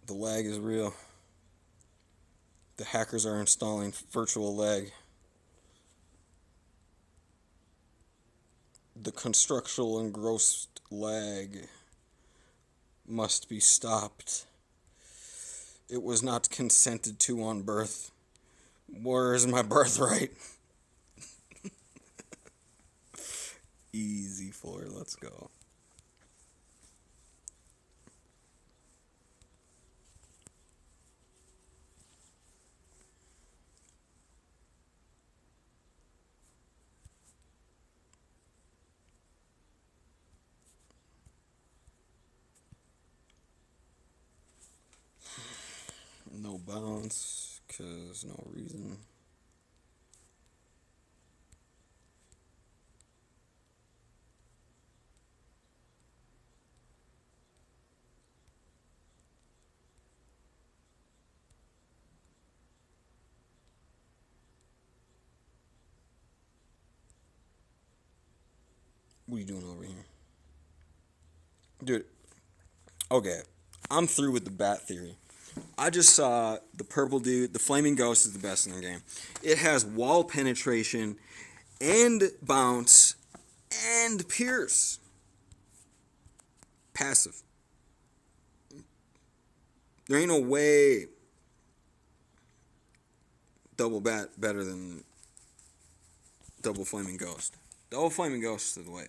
The lag is real. The hackers are installing virtual lag. The constructional engrossed lag must be stopped. It was not consented to on birth. Where is my birthright? Easy 4, let's go. No bounce, cause no reason. What are you doing over here? Dude, okay. I'm through with the bat theory. I just saw the purple dude, the flaming ghost is the best in the game. It has wall penetration and bounce and pierce. Passive. There ain't no way double bat better than double flaming ghost. Double flaming ghost is the way.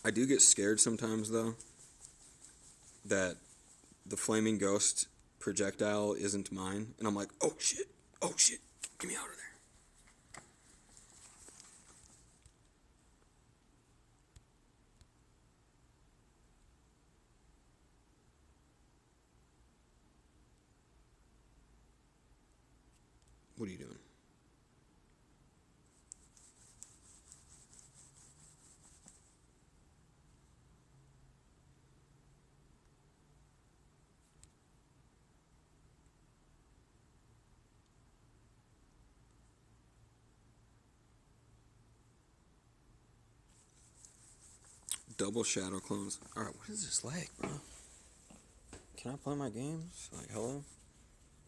I do get scared sometimes though that the flaming ghost projectile isn't mine, and I'm like, oh shit, get me out of there. What are you doing? Double shadow clones. Alright, what is this lag, bro? Can I play my games? Like, hello?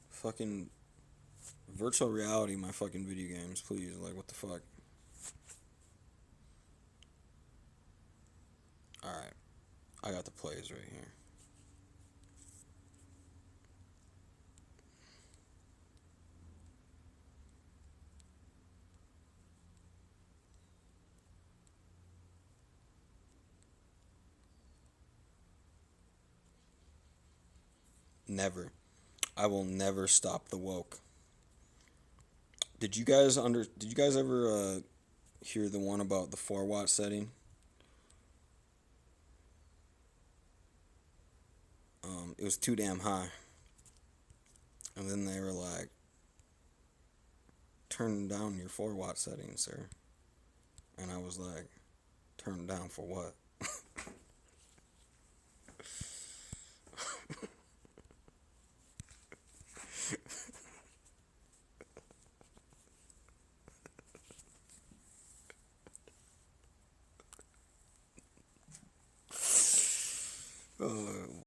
Fucking virtual reality, my fucking video games, please. Like, what the fuck? Alright, I got the plays right here. Never. I will never stop the woke. Did you guys ever hear the one about the 4 watt setting? It was too damn high. And then they were like, turn down your 4 watt setting, sir. And I was like, turn down for what? Oh